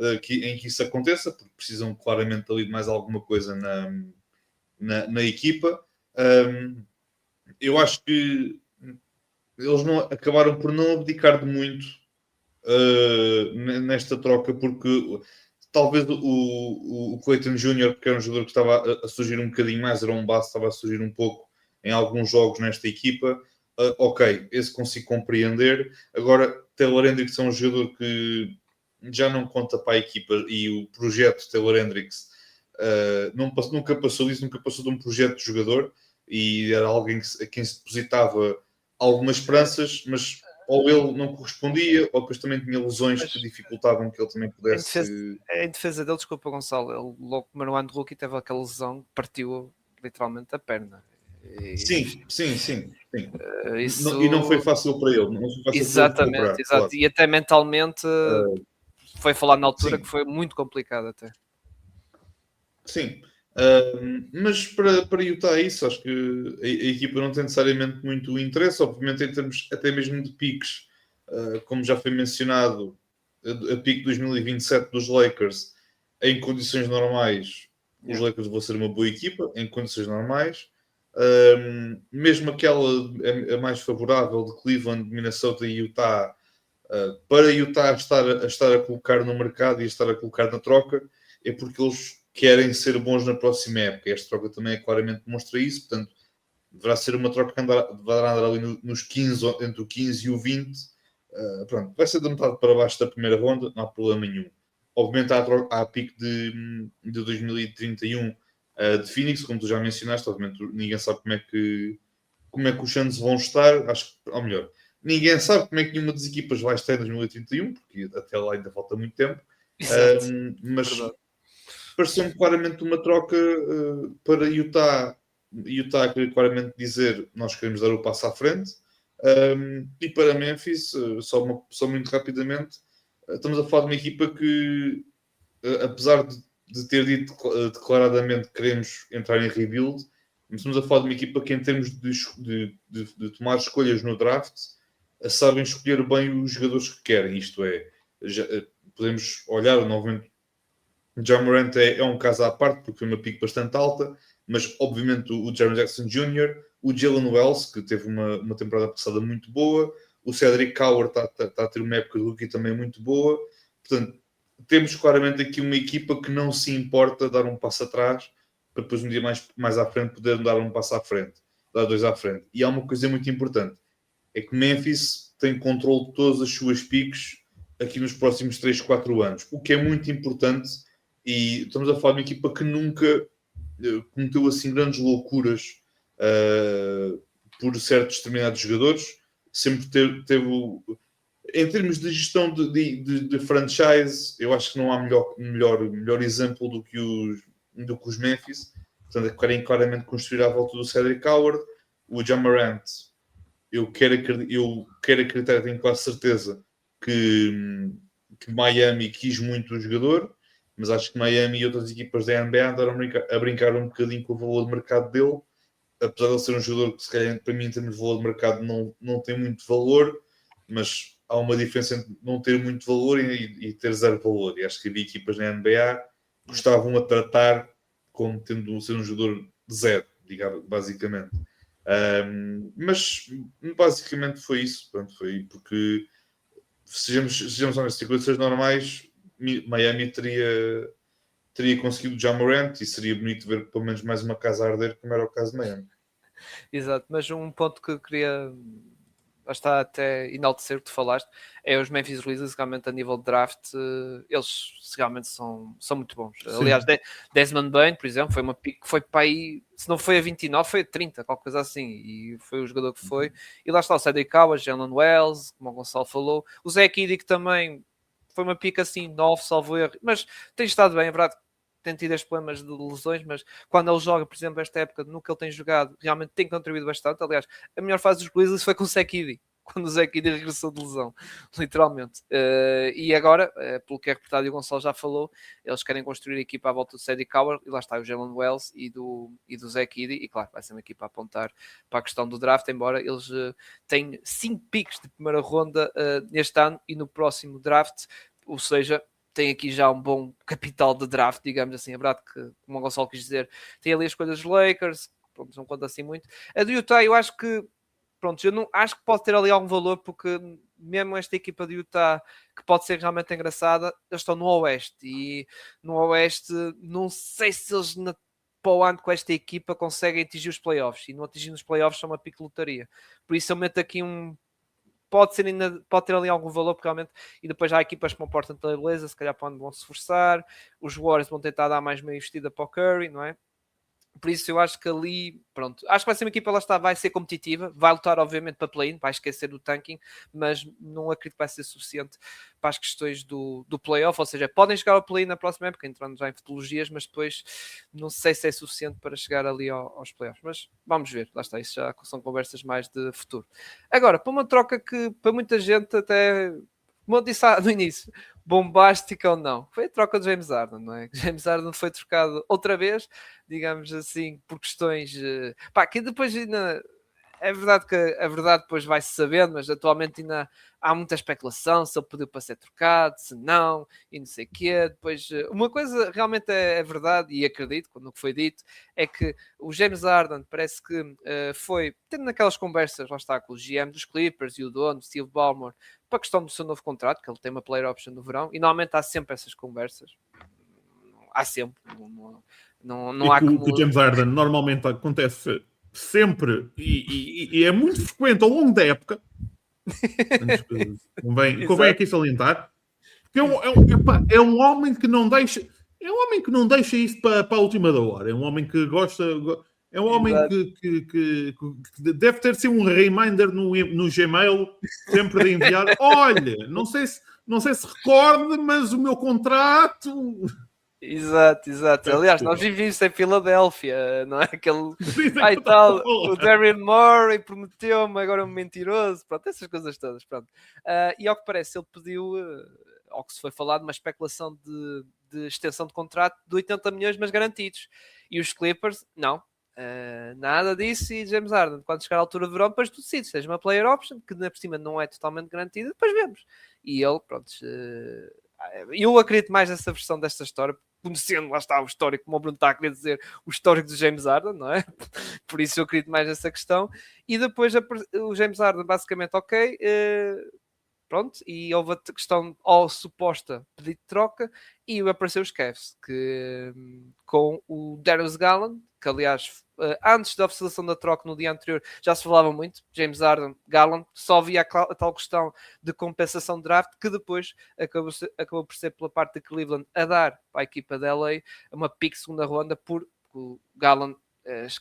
em que isso aconteça, porque precisam claramente ali de mais alguma coisa na equipa. Eu acho que eles não acabaram por não abdicar de muito nesta troca, porque talvez o Clayton Jr., porque era um jogador que estava a surgir um bocadinho mais, era um base, estava a surgir um pouco em alguns jogos nesta equipa. Ok, esse consigo compreender. Agora, Taylor Hendricks é um jogador que já não conta para a equipa, e o projeto Taylor Hendricks nunca passou disso, nunca passou de um projeto de jogador, e era alguém a quem se depositava algumas esperanças, mas ou ele não correspondia, ou depois também tinha lesões que dificultavam que ele também pudesse... Em defesa dele, desculpa Gonçalo, ele logo no primeiro ano de rookie teve aquela lesão que partiu literalmente a perna. Sim. Isso... E não foi fácil para ele. Não foi fácil exatamente, para ele exato. Claro. E até mentalmente foi falar na altura que foi muito complicado até. Sim. Mas para Utah é isso. Acho que a equipa não tem necessariamente muito interesse, obviamente em termos até mesmo de piques. Como já foi mencionado, a pique 2027 dos Lakers, em condições normais, os Lakers vão ser uma boa equipa, em condições normais. Mesmo aquela a mais favorável de Cleveland, Minnesota e Utah, para Utah estar a colocar no mercado e estar a colocar na troca, é porque eles querem ser bons na próxima época. Esta troca também claramente demonstra isso, portanto deverá ser uma troca que vai andar ali nos 15, entre o 15 e o 20. Pronto, vai ser da metade para baixo da primeira ronda, não há problema nenhum. Obviamente há a pique de 2031 de Phoenix, como tu já mencionaste. Obviamente ninguém sabe como é que os Suns vão estar, acho que, ou melhor, ninguém sabe como é que nenhuma das equipas vai estar em 2031, porque até lá ainda falta muito tempo. Mas pareceu-me claramente uma troca para Utah. Utah queria claramente dizer: nós queremos dar o passo à frente, E para Memphis, só muito rapidamente, estamos a falar de uma equipa que, apesar de ter dito declaradamente que queremos entrar em rebuild, estamos a falar de uma equipa que, em termos de tomar escolhas no draft, sabem escolher bem os jogadores que querem. Isto é, podemos olhar novamente. Ja Morant é um caso à parte, porque foi uma pick bastante alta, mas obviamente o Jaren Jackson Jr., o Jalen Wells, que teve uma temporada passada muito boa, o Cedric Howard está a ter uma época de rookie também muito boa. Portanto, temos claramente aqui uma equipa que não se importa dar um passo atrás, para depois um dia mais à frente poder dar um passo à frente, dar dois à frente. E há uma coisa muito importante, é que Memphis tem controle de todas as suas picks aqui nos próximos 3, 4 anos, o que é muito importante. E estamos a falar de uma equipa que nunca cometeu assim grandes loucuras por certos determinados jogadores. Sempre teve em termos de gestão de franchise, eu acho que não há melhor exemplo do que os Memphis. Portanto, querem claramente construir à volta do Cedric Howard. O Ja Morant, eu quero acreditar, tenho quase certeza que Miami quis muito o jogador, mas acho que Miami e outras equipas da NBA andaram a brincar um bocadinho com o valor de mercado dele, apesar de ele ser um jogador que, se calhar, para mim, em termos de valor de mercado, não tem muito valor, mas há uma diferença entre não ter muito valor e ter zero valor. E acho que havia equipas na NBA que gostavam a tratar como tendo ser um jogador de zero, digamos, basicamente. Mas basicamente foi isso. Pronto, foi porque, sejamos honestos, em condições normais, Miami teria conseguido o Ja Morant e seria bonito ver pelo menos mais uma casa a arder, como era o caso de Miami. Exato, mas um ponto que eu queria está até enaltecer que tu falaste é os Memphis Grizzlies. Realmente, a nível de draft, eles realmente são muito bons. Sim. Aliás, Desmond Bane, por exemplo, foi uma pick que foi para aí, se não foi a 29, foi a 30, qualquer coisa assim, e foi o jogador que foi. E lá está o Cedric Howard, Jalen Wells, como o Gonçalo falou, o Zé Kiddy, que também foi uma pick assim, 9, salvo erro, mas tem estado bem, é verdade. Tem tido estes problemas de lesões, mas quando ele joga, por exemplo, esta época, no que ele tem jogado, realmente tem contribuído bastante. Aliás, a melhor fase dos Grizzlies foi com o Zé Kiddy, quando o Zé Kiddy regressou de lesão, literalmente. E agora, pelo que é reportado e o Gonçalo já falou, eles querem construir a equipa à volta do Cedric Howard, e lá está o Jalen Wells e do Zé Kiddy, e claro, vai ser uma equipa a apontar para a questão do draft, embora eles tenham 5 picks de primeira ronda neste ano e no próximo draft, ou seja, tem aqui já um bom capital de draft, digamos assim. É verdade que, como o Gonçalo quis dizer, tem ali as coisas dos Lakers, pronto, não conta assim muito. A do Utah, eu acho que, pronto, eu não acho que pode ter ali algum valor, porque mesmo esta equipa de Utah, que pode ser realmente engraçada, eles estão no Oeste, e no Oeste não sei se eles para o ano com esta equipa conseguem atingir os playoffs, e não atingindo os playoffs são uma pique lotaria. Por isso eu meto aqui pode ter ali algum valor, porque realmente, e depois há equipas como o Portland Trail Blazers, se calhar vão se esforçar, os Warriors vão tentar dar mais meia investida para o Curry, não é? Por isso eu acho que ali, pronto, acho que vai ser uma equipa, lá está, vai ser competitiva, vai lutar obviamente para play-in, vai esquecer do tanking, mas não acredito que vai ser suficiente para as questões do play-off, ou seja, podem chegar ao play-in na próxima época, entrando já em futologias, mas depois não sei se é suficiente para chegar ali aos play-offs, mas vamos ver, lá está, isso já são conversas mais de futuro. Agora, para uma troca que para muita gente até, como eu disse no início, bombástica ou não, foi a troca do James Harden, não é? James Harden foi trocado outra vez, digamos assim, por questões que depois ainda é verdade que a verdade depois vai-se sabendo, mas atualmente ainda há muita especulação se ele pediu para ser trocado, se não, e não sei o quê. Depois, uma coisa realmente é verdade, e acredito, quando o que foi dito, é que o James Harden parece que foi, tendo naquelas conversas, lá está, com o GM dos Clippers e o dono, Steve Ballmer, para a questão do seu novo contrato, que ele tem uma player option no verão, e normalmente há sempre essas conversas. Há sempre. Não há como... O James Harden normalmente acontece sempre e é muito frequente ao longo da época. Convém aqui salientar, porque é um homem que não deixa, isso para a última da hora. É um homem que gosta, é um homem que deve ter sido um reminder no Gmail sempre de enviar. Olha, não sei se recorde, mas o meu contrato. Exato. Aliás, nós vivemos em Filadélfia, não é? Aquele. Ai, tal, o Darren Murray prometeu-me, agora é um mentiroso. Pronto, essas coisas todas. Pronto. E ao que parece, ele pediu, ao que se foi falado, uma especulação de extensão de contrato de 80 milhões, mas garantidos. E os Clippers, não. Nada disso. E James Harden, quando chegar à altura do verão, depois tu decides, seja uma player option, que na por cima não é totalmente garantida, depois vemos. E ele, pronto. Eu acredito mais nessa versão desta história, conhecendo, lá está, o histórico, como o Bruno está a querer dizer, o histórico do James Harden, não é? Por isso eu acredito mais nessa questão. E depois o James Harden, basicamente, ok, pronto, e houve a questão ou suposta pedido de troca, e apareceu os Cavs, que com o Darius Garland, que aliás, antes da oficialização da troca, no dia anterior, já se falava muito, James Harden, Garland, só havia a tal questão de compensação de draft, que depois acabou por ser pela parte de Cleveland a dar para a equipa da LA uma pick segunda ronda, porque o Garland,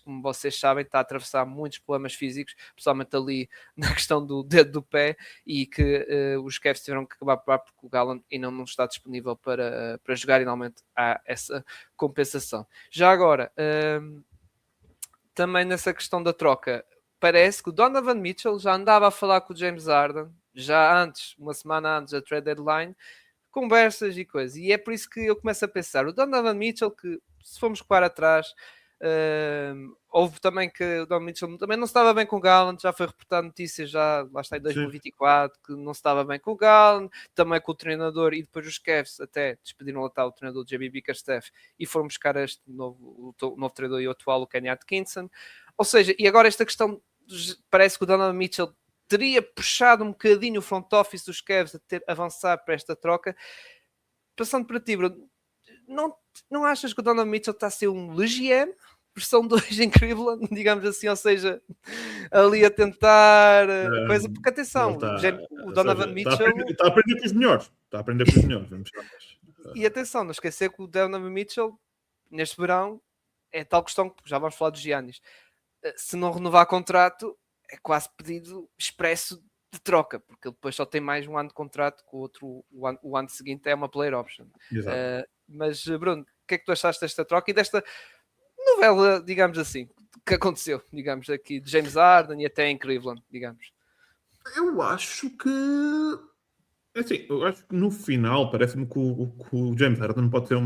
como vocês sabem, está a atravessar muitos problemas físicos, principalmente ali na questão do dedo do pé, e que os Cavs tiveram que acabar por porque o Garland ainda não está disponível para jogar, e normalmente há essa compensação. Já agora, também nessa questão da troca, parece que o Donovan Mitchell já andava a falar com o James Harden, já antes, uma semana antes da trade deadline, conversas e coisas, e é por isso que eu começo a pensar, o Donovan Mitchell, que se formos recuar atrás, houve também que o Donovan Mitchell também não estava bem com o Garland, já foi reportado notícias já, lá está em 2024, que não estava bem com o Garland, também com o treinador, e depois os Cavs até despediram lá o treinador JB Bickerstaff e foram buscar este novo treinador e o atual, o Kenny Atkinson. Ou seja, e agora esta questão, parece que o Donovan Mitchell teria puxado um bocadinho o front office dos Cavs a avançar para esta troca. Passando para ti, Bruno, não achas que o Donovan Mitchell está a ser um GM versão 2 em Cleveland, digamos assim, ou seja, ali a tentar coisa, porque atenção, o Donovan Mitchell está a aprender com os melhores, vamos e atenção, não esquecer que o Donovan Mitchell neste verão é tal questão que já vamos falar dos Giannis, se não renovar contrato é quase pedido expresso de troca, porque ele depois só tem mais um ano de contrato, com o outro, o ano seguinte é uma player option. Mas Bruno, o que é que tu achaste desta troca e desta novela, digamos assim, que aconteceu, digamos, aqui de James Harden e até em Cleveland, digamos? Eu acho que assim, eu acho que no final parece-me que o James Harden pode ter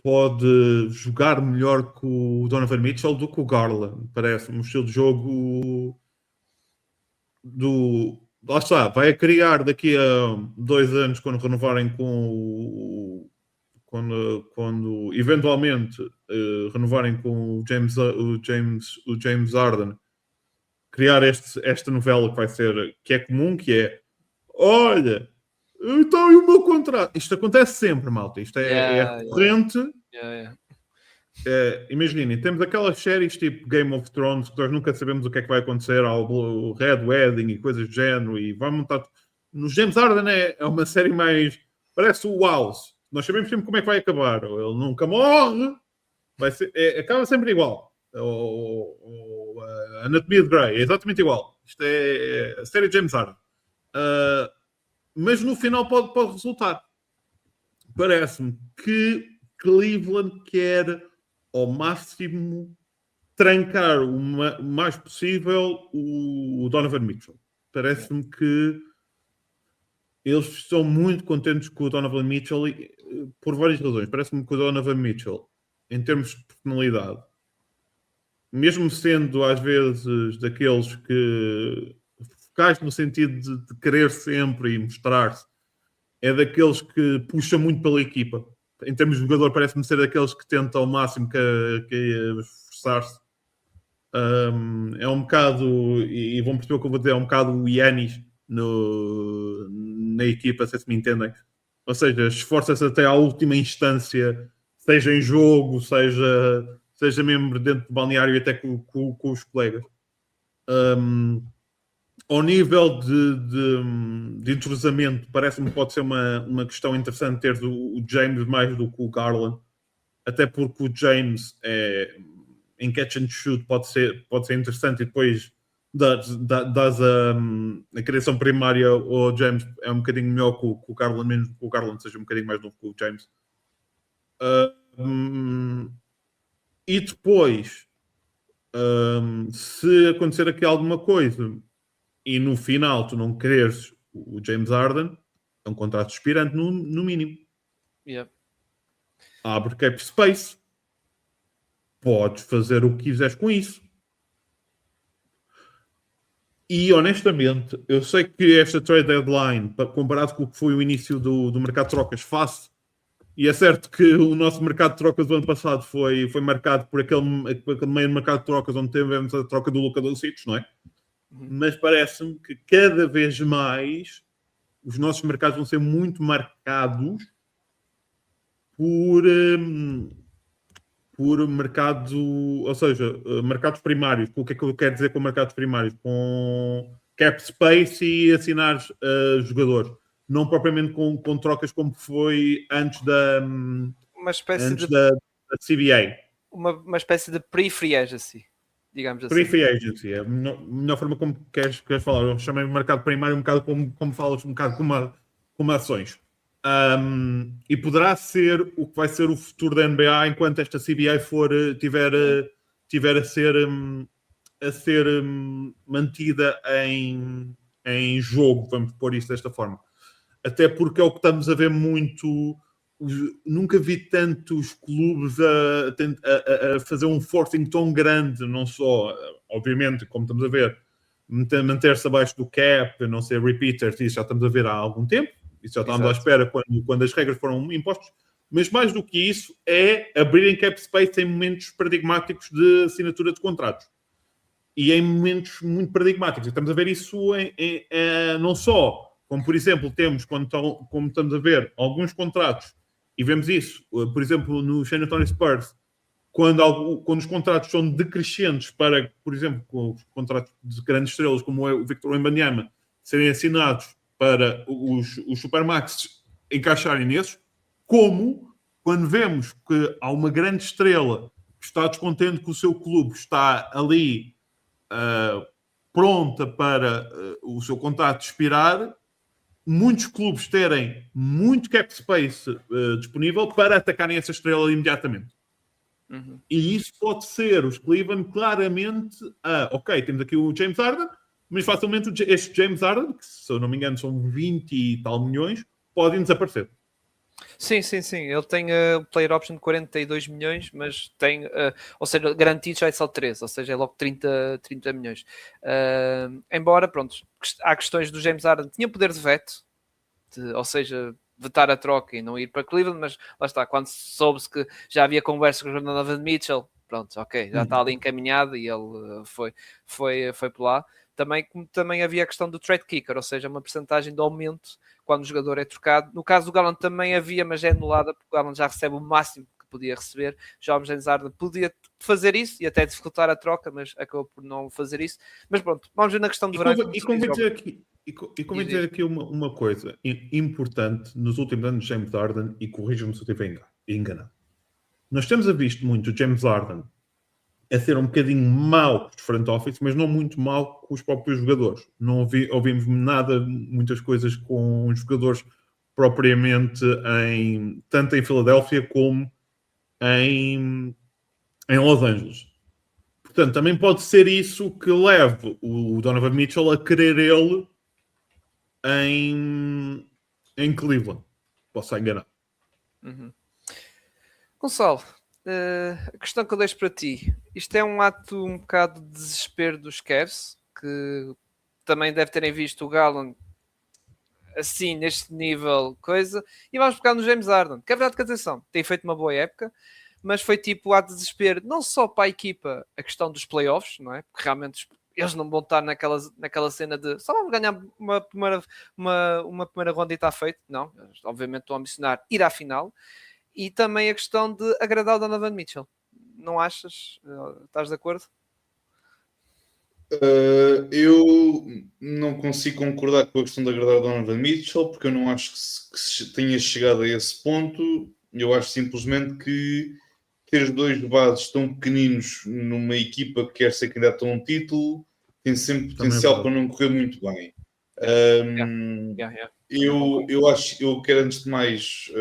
pode jogar melhor que o Donovan Mitchell do que o Garland. Parece-me um estilo de jogo lá está, vai criar daqui a 2 anos, quando renovarem quando eventualmente renovarem com o James Harden, criar esta novela que vai ser, que é comum, que é olha, então e o meu contrato? Isto acontece sempre, malta. Isto é recorrente. Imaginem, temos aquelas séries tipo Game of Thrones que nós nunca sabemos o que é que vai acontecer, ao Red Wedding e coisas do género, e vai montar. No James Harden é uma série mais. Parece o House. Nós sabemos sempre como é que vai acabar. Ele nunca morre. Acaba sempre igual. A Anatomia de Grey é exatamente igual. Isto é a série de James Harden. Mas no final pode resultar. Parece-me que Cleveland quer ao máximo trancar o mais possível o Donovan Mitchell. Parece-me que eles estão muito contentes com o Donovan Mitchell por várias razões. Parece-me que o Donovan Mitchell, em termos de personalidade, mesmo sendo às vezes daqueles que focais no sentido de querer sempre e mostrar-se, é daqueles que puxa muito pela equipa. Em termos de jogador, parece-me ser daqueles que tenta ao máximo que esforçar-se. É um bocado, e vão perceber o que eu vou dizer, é um bocado o Giannis na equipa, se me entendem. Ou seja, esforça-se até à última instância, seja em jogo, seja mesmo dentro do balneário e até com os colegas. Ao nível de entrosamento, parece-me que pode ser uma questão interessante ter o James mais do que o Garland, até porque o James em catch and shoot pode ser interessante, e depois dás a criação primária ao James é um bocadinho melhor que o Garland, mesmo que o Garland seja um bocadinho mais novo que o James. E depois, se acontecer aqui alguma coisa e no final tu não quereres o James Harden, é um contrato expirante no mínimo. Yeah. Abre cap space. Podes fazer o que quiseres com isso. E honestamente, eu sei que esta trade deadline, comparado com o que foi o início do mercado de trocas, face. E é certo que o nosso mercado de trocas do ano passado foi marcado por aquele meio mercado de trocas onde tivemos a troca do Luka Doncic, não é? Mas parece-me que cada vez mais os nossos mercados vão ser muito marcados por mercado, ou seja, mercados primários. O que é que eu quero dizer com mercados primários? Com cap space e assinar jogadores. Não propriamente com trocas como foi antes da CBA. Uma espécie de pre-free agency, digamos assim. Pre-free agency, é a melhor forma como queres falar. Eu chamei de mercado primário um bocado como falas, um bocado como ações. E poderá ser o que vai ser o futuro da NBA enquanto esta CBA tiver a ser mantida em jogo, vamos pôr isso desta forma. Até porque é o que estamos a ver muito. Nunca vi tantos clubes a fazer um forcing tão grande, não só, obviamente, como estamos a ver, manter-se abaixo do cap, não ser repeaters, isso já estamos a ver há algum tempo, isso já estávamos à espera quando as regras foram impostas, mas mais do que isso é abrirem cap space em momentos paradigmáticos de assinatura de contratos. E em momentos muito paradigmáticos. Estamos a ver isso não só, como por exemplo, temos, como estamos a ver, alguns contratos, e vemos isso, por exemplo, no San Antonio Spurs, quando os contratos são decrescentes para, por exemplo, os contratos de grandes estrelas, como o Victor Wembanyama, serem assinados para os Supermax encaixarem nesses, como quando vemos que há uma grande estrela que está descontente que o seu clube está ali pronta para o seu contrato expirar, muitos clubes terem muito cap space disponível para atacarem essa estrela imediatamente. E isso pode ser os Cleveland claramente ok, temos aqui o James Harden, mas facilmente este James Harden, que se eu não me engano são 20 e tal milhões, podem desaparecer. Sim. Ele tem player option de 42 milhões, mas tem, ou seja, garantido já é só 13, ou seja, é logo 30 milhões. Embora, pronto, há questões do James Harden, tinha poder de veto, ou seja, vetar a troca e não ir para Cleveland, mas lá está, quando soube-se que já havia conversa com o Donovan Mitchell, pronto, ok, já está ali encaminhado e ele foi por lá. Também havia a questão do trade kicker, ou seja, uma percentagem de aumento quando o jogador é trocado. No caso do Garland também havia, mas é anulada porque o Garland já recebe o máximo que podia receber. Já o James Harden podia fazer isso e até dificultar a troca, mas acabou por não fazer isso. Mas pronto, vamos ver na questão do Durant. E convém dizer aqui uma coisa importante nos últimos anos de James Harden, e corrijam-me se eu estiver enganado. Nós temos visto muito o James Harden a ser um bocadinho mau com os front office, mas não muito mau com os próprios jogadores. Não ouvimos muitas coisas com os jogadores propriamente tanto em Filadélfia como em Los Angeles. Portanto, também pode ser isso que leve o Donovan Mitchell a querer ele em Cleveland. Posso enganar. Gonçalo, a questão que eu deixo para ti, isto é um ato um bocado de desespero dos Cavs, que também deve terem visto o Garland assim, neste nível, coisa, e vamos pegar no James Harden, que é verdade que, atenção, tem feito uma boa época, mas foi tipo ato de desespero, não só para a equipa, a questão dos playoffs, não é? Porque realmente eles não vão estar naquela cena de só vamos ganhar uma primeira ronda e está feito, não, eles, obviamente estão a ambicionar ir à final. E também a questão de agradar o Donovan Mitchell. Não achas? Estás de acordo? Eu não consigo concordar com a questão de agradar o Donovan Mitchell, porque eu não acho que tenha chegado a esse ponto. Eu acho simplesmente que ter dois bases tão pequeninos numa equipa que quer ser candidata a um título tem sempre potencial para não correr muito bem. Eu quero antes de mais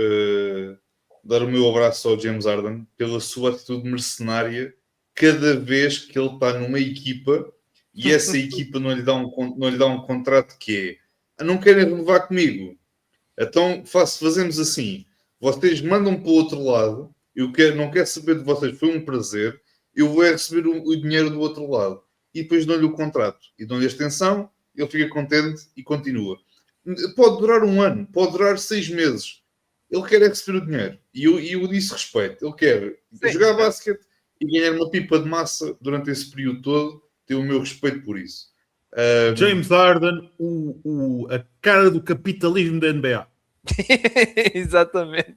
dar o meu abraço ao James Harden pela sua atitude mercenária cada vez que ele está numa equipa e essa equipa não lhe dá um contrato que é não querem renovar comigo, então fazemos assim, vocês mandam para o outro lado, não quero saber de vocês, foi um prazer, eu vou receber o dinheiro do outro lado e depois dou-lhe o contrato e dou-lhe a extensão, ele fica contente e continua. Pode durar 1 ano, pode durar 6 meses. Ele quer receber o dinheiro. E eu disse respeito. Ele quer jogar basquete e ganhar uma pipa de massa durante esse período todo. Tenho o meu respeito por isso. James Harden, a cara do capitalismo da NBA. Exatamente.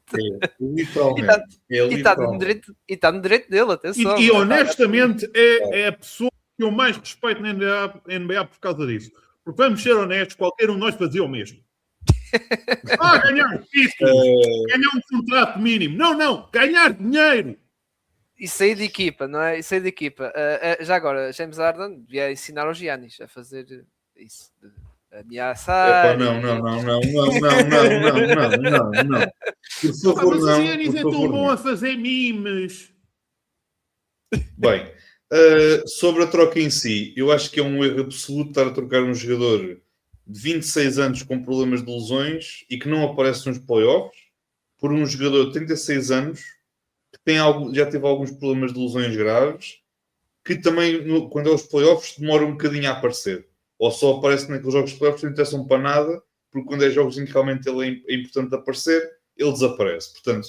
Literalmente. E está no direito dele, atenção. E honestamente é a pessoa que eu mais respeito na NBA por causa disso. Porque vamos ser honestos, qualquer um de nós fazia o mesmo. Ganhar títulos, ganhar um contrato mínimo. Não, ganhar dinheiro. E sair de equipa, não é? E sair de equipa. Já agora, James Harden devia ensinar aos Giannis a fazer isso. Ameaçar. Não. Por favor, mas não. O Giannis é tão bom a fazer memes. Bem, sobre a troca em si, eu acho que é um erro absoluto estar a trocar um jogador de 26 anos com problemas de lesões e que não aparece nos playoffs por um jogador de 36 anos que já teve alguns problemas de lesões graves que também, quando é os playoffs, demora um bocadinho a aparecer. Ou só aparece naqueles jogos de playoffs que não interessam para nada, porque quando é jogos em que realmente ele é importante aparecer, ele desaparece. Portanto,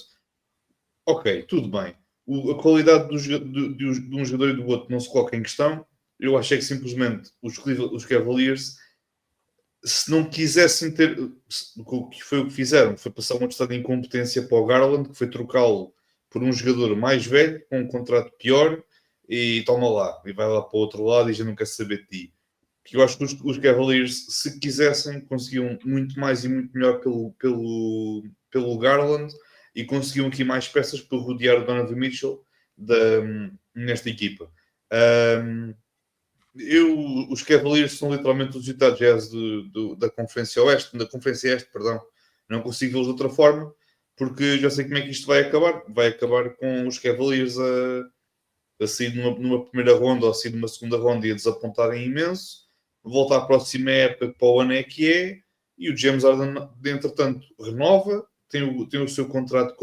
ok, tudo bem. A qualidade de um jogador e do outro não se coloca em questão. Eu achei que simplesmente os Cavaliers, se não quisessem ter, o que foi o que fizeram, foi passar uma questão de incompetência para o Garland, que foi trocá-lo por um jogador mais velho, com um contrato pior, e toma lá, e vai lá para o outro lado e já não quer saber de ti. Eu acho que os Cavaliers, se quisessem, conseguiam muito mais e muito melhor pelo Garland e conseguiam aqui mais peças para rodear o Donovan Mitchell nesta equipa. Os Cavaliers são literalmente os Utah Jazz da Conferência Oeste, da Conferência Este, perdão. Não consigo vê-los de outra forma, porque já sei como é que isto vai acabar. Vai acabar com os Cavaliers a sair numa primeira ronda ou a sair numa segunda ronda e a desapontarem imenso. Voltar à próxima época para o ano é que é, e o James Harden, entretanto, renova, tem o seu contrato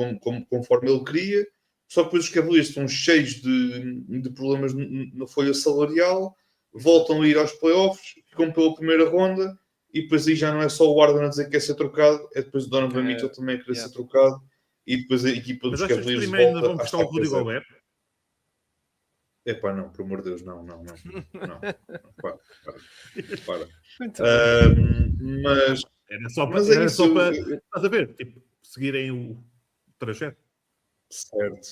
conforme ele queria, só que depois os Cavaliers estão cheios de problemas na folha salarial, voltam a ir aos playoffs, ficam pela primeira ronda, e depois aí já não é só o Harden a dizer que quer ser trocado, é depois o Donovan Mitchell também a querer ser trocado, e depois a equipa dos Cavaliers volta a estar o Rudy Gobert? Epá, não, por amor de Deus, não. Para. Mas era só para, estás a ver, tipo, seguirem o trajeto. Certo.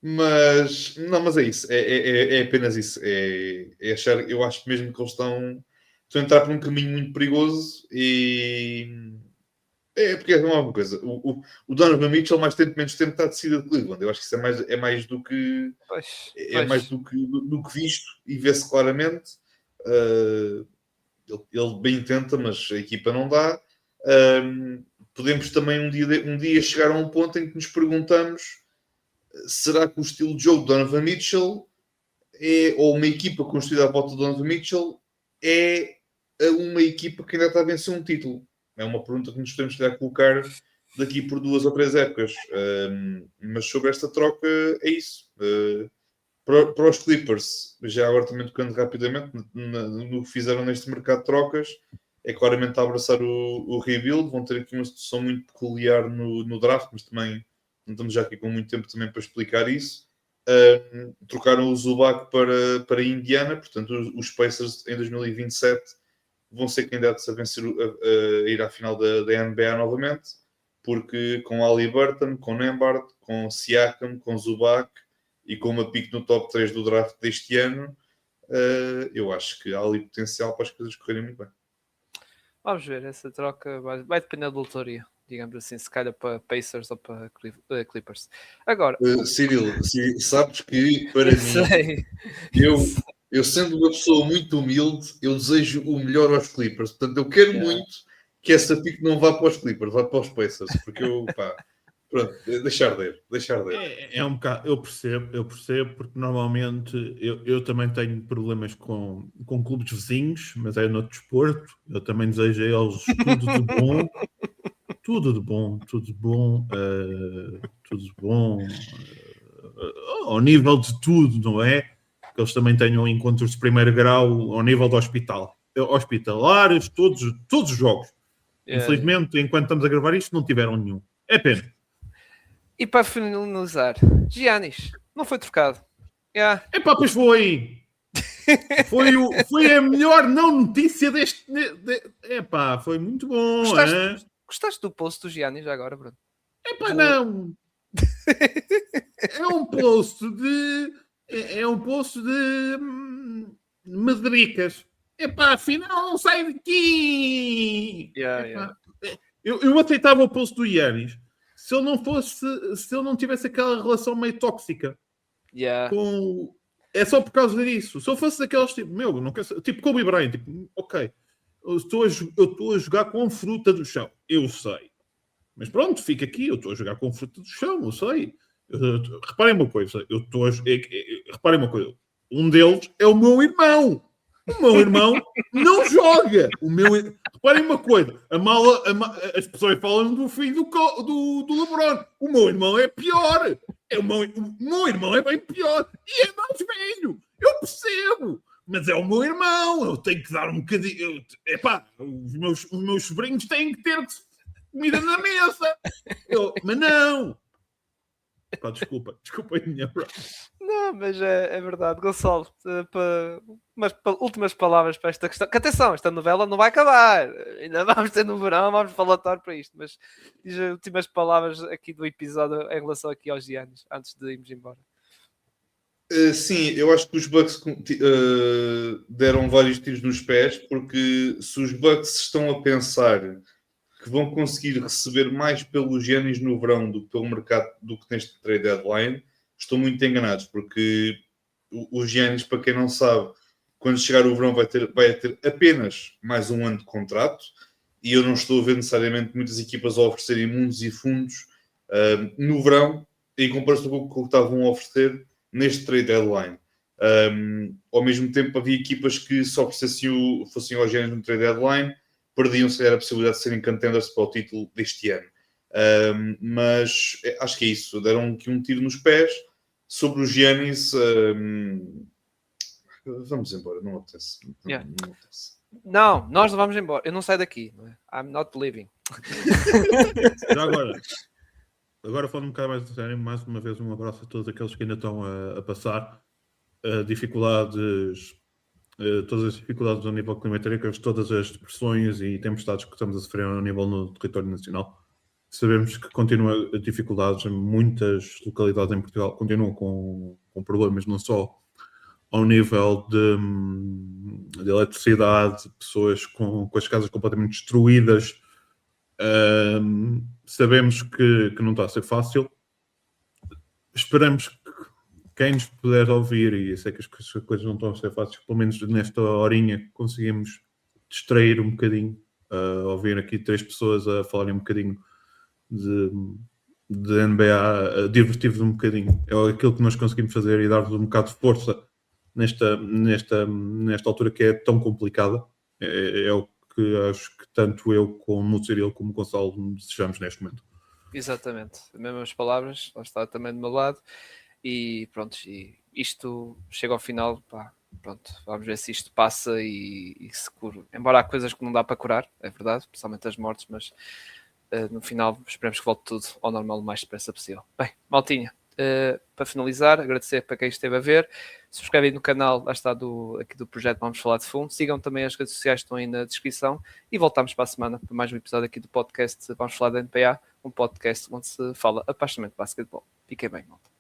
Mas é isso. É apenas isso. É achar, eu acho mesmo que eles estão a entrar por um caminho muito perigoso e porque é uma coisa. O Donovan Mitchell mais tempo, menos tempo está a descida de Cleveland. Eu acho que isso é mais do que mais do que visto e vê-se claramente. Ele bem tenta, mas a equipa não dá. Podemos também um dia chegar a um ponto em que nos perguntamos: será que o estilo de jogo de Donovan Mitchell ou uma equipa construída à volta de Donovan Mitchell é uma equipa que ainda está a vencer um título? É uma pergunta que nos podemos colocar daqui por 2 ou 3 épocas. Mas sobre esta troca é isso. Para os Clippers, já agora também tocando rapidamente no que fizeram neste mercado de trocas, é claramente a abraçar o rebuild. Vão ter aqui uma situação muito peculiar no draft, mas também não estamos já aqui com muito tempo também para explicar isso. Trocaram o Zubac para Indiana, portanto os Pacers em 2027 vão ser candidatos a vencer, a ir à final da NBA novamente, porque com Haliburton, com Nembhard, com Siakam, com Zubac e com uma pick no top 3 do draft deste ano, eu acho que há ali potencial para as coisas correrem muito bem. Vamos ver, essa troca vai depender da lotaria, digamos assim, se calhar para Pacers ou para Clippers. Agora, Cirilo, sabes que para mim, Eu sendo uma pessoa muito humilde, eu desejo o melhor aos Clippers. Portanto, eu quero muito que essa pick não vá para os Clippers, vá para os Pacers, porque pronto, deixar de ir. É um bocado, eu percebo, porque normalmente eu também tenho problemas com clubes vizinhos, mas é no desporto. Eu também desejo a eles tudo de bom, tudo de bom, tudo de bom, tudo de bom, ao nível de tudo, não é? Que eles também tenham encontros de primeiro grau ao nível do hospital. Hospitalares, todos os jogos. Infelizmente, enquanto estamos a gravar isto, não tiveram nenhum. É pena. E para finalizar, Giannis não foi trocado. Epá, pois foi. Foi a melhor não notícia deste. Epá, foi muito bom. Gostaste do post do Giannis já agora, Bruno? Epá, não. É um post de. É um post de. Medricas. Epá, afinal não sai daqui. Eu aceitava o post do Giannis se ele não tivesse aquela relação meio tóxica com. É só por causa disso. Se eu fosse daqueles tipo, não quero, tipo Kobe Bryant, tipo, ok, eu estou a jogar com fruta do chão, eu sei. Mas pronto, fica aqui, eu estou a jogar com fruta do chão, eu sei. Reparem uma coisa, reparem uma coisa, um deles é o meu irmão. O meu irmão não joga. Reparem uma coisa, as pessoas falam do filho do LeBron. O meu irmão é pior. O meu irmão é bem pior. E é mais velho. Eu percebo. Mas é o meu irmão. Eu tenho que dar um bocadinho. Os meus sobrinhos têm que ter comida na mesa. Mas não. Desculpa a minha bro. Não, mas é verdade, Gonçalo. Últimas palavras para esta questão. Que atenção, esta novela não vai acabar. Ainda vamos ter no verão, vamos falatório para isto. Mas diz as últimas palavras aqui do episódio em relação aqui aos Giannis, antes de irmos embora. Sim, eu acho que os Bucks deram vários tiros nos pés, porque se os Bucks estão a pensar que vão conseguir receber mais pelos Giannis no verão do que pelo mercado, do que neste trade deadline, estão muito enganados, porque o Giannis, para quem não sabe, quando chegar o verão vai ter apenas mais um ano de contrato, e eu não estou a ver necessariamente muitas equipas a oferecerem mundos e fundos no verão, em comparação com o que estavam a oferecer neste trade deadline. Ao mesmo tempo, havia equipas que só fossem aos Giannis no trade deadline, perdiam, se calhar, a possibilidade de serem contenders para o título deste ano. Mas acho que é isso. Deram aqui um tiro nos pés. Sobre os Giannis, vamos embora. Não apetece. Não apetece. Não, nós não vamos embora. Eu não saio daqui. Não é? I'm not leaving. Já agora falando um bocado mais sério, mais uma vez um abraço a todos aqueles que ainda estão a passar dificuldades, todas as dificuldades ao nível climatérico, todas as depressões e tempestades que estamos a sofrer ao nível no território nacional. Sabemos que continua dificuldades, muitas localidades em Portugal continuam com problemas, não só ao nível de eletricidade, pessoas com as casas completamente destruídas. Sabemos que não está a ser fácil. Esperamos que quem nos puder ouvir, e eu sei que as coisas não estão a ser fáceis, pelo menos nesta horinha conseguimos distrair um bocadinho, ouvir aqui 3 pessoas a falarem um bocadinho de NBA, divertir-vos um bocadinho. É aquilo que nós conseguimos fazer e dar-vos um bocado de força nesta altura que é tão complicada. É o que acho que tanto eu como o Cyril como o Gonçalo desejamos neste momento. Exatamente, as mesmas palavras, lá está também do meu lado. E pronto, e isto chega ao final, pronto, vamos ver se isto passa e se cura. Embora há coisas que não dá para curar, é verdade, principalmente as mortes, mas no final esperemos que volte tudo ao normal o mais depressa possível. Bem, maltinha, para finalizar, agradecer para quem esteve a ver, subscrevem no canal, lá está aqui do projeto Vamos Falar de Fundo, sigam também as redes sociais que estão aí na descrição e voltamos para a semana para mais um episódio aqui do podcast Vamos Falar da NBA, um podcast onde se fala apaixonadamente de basquetebol. Fiquem bem, malta.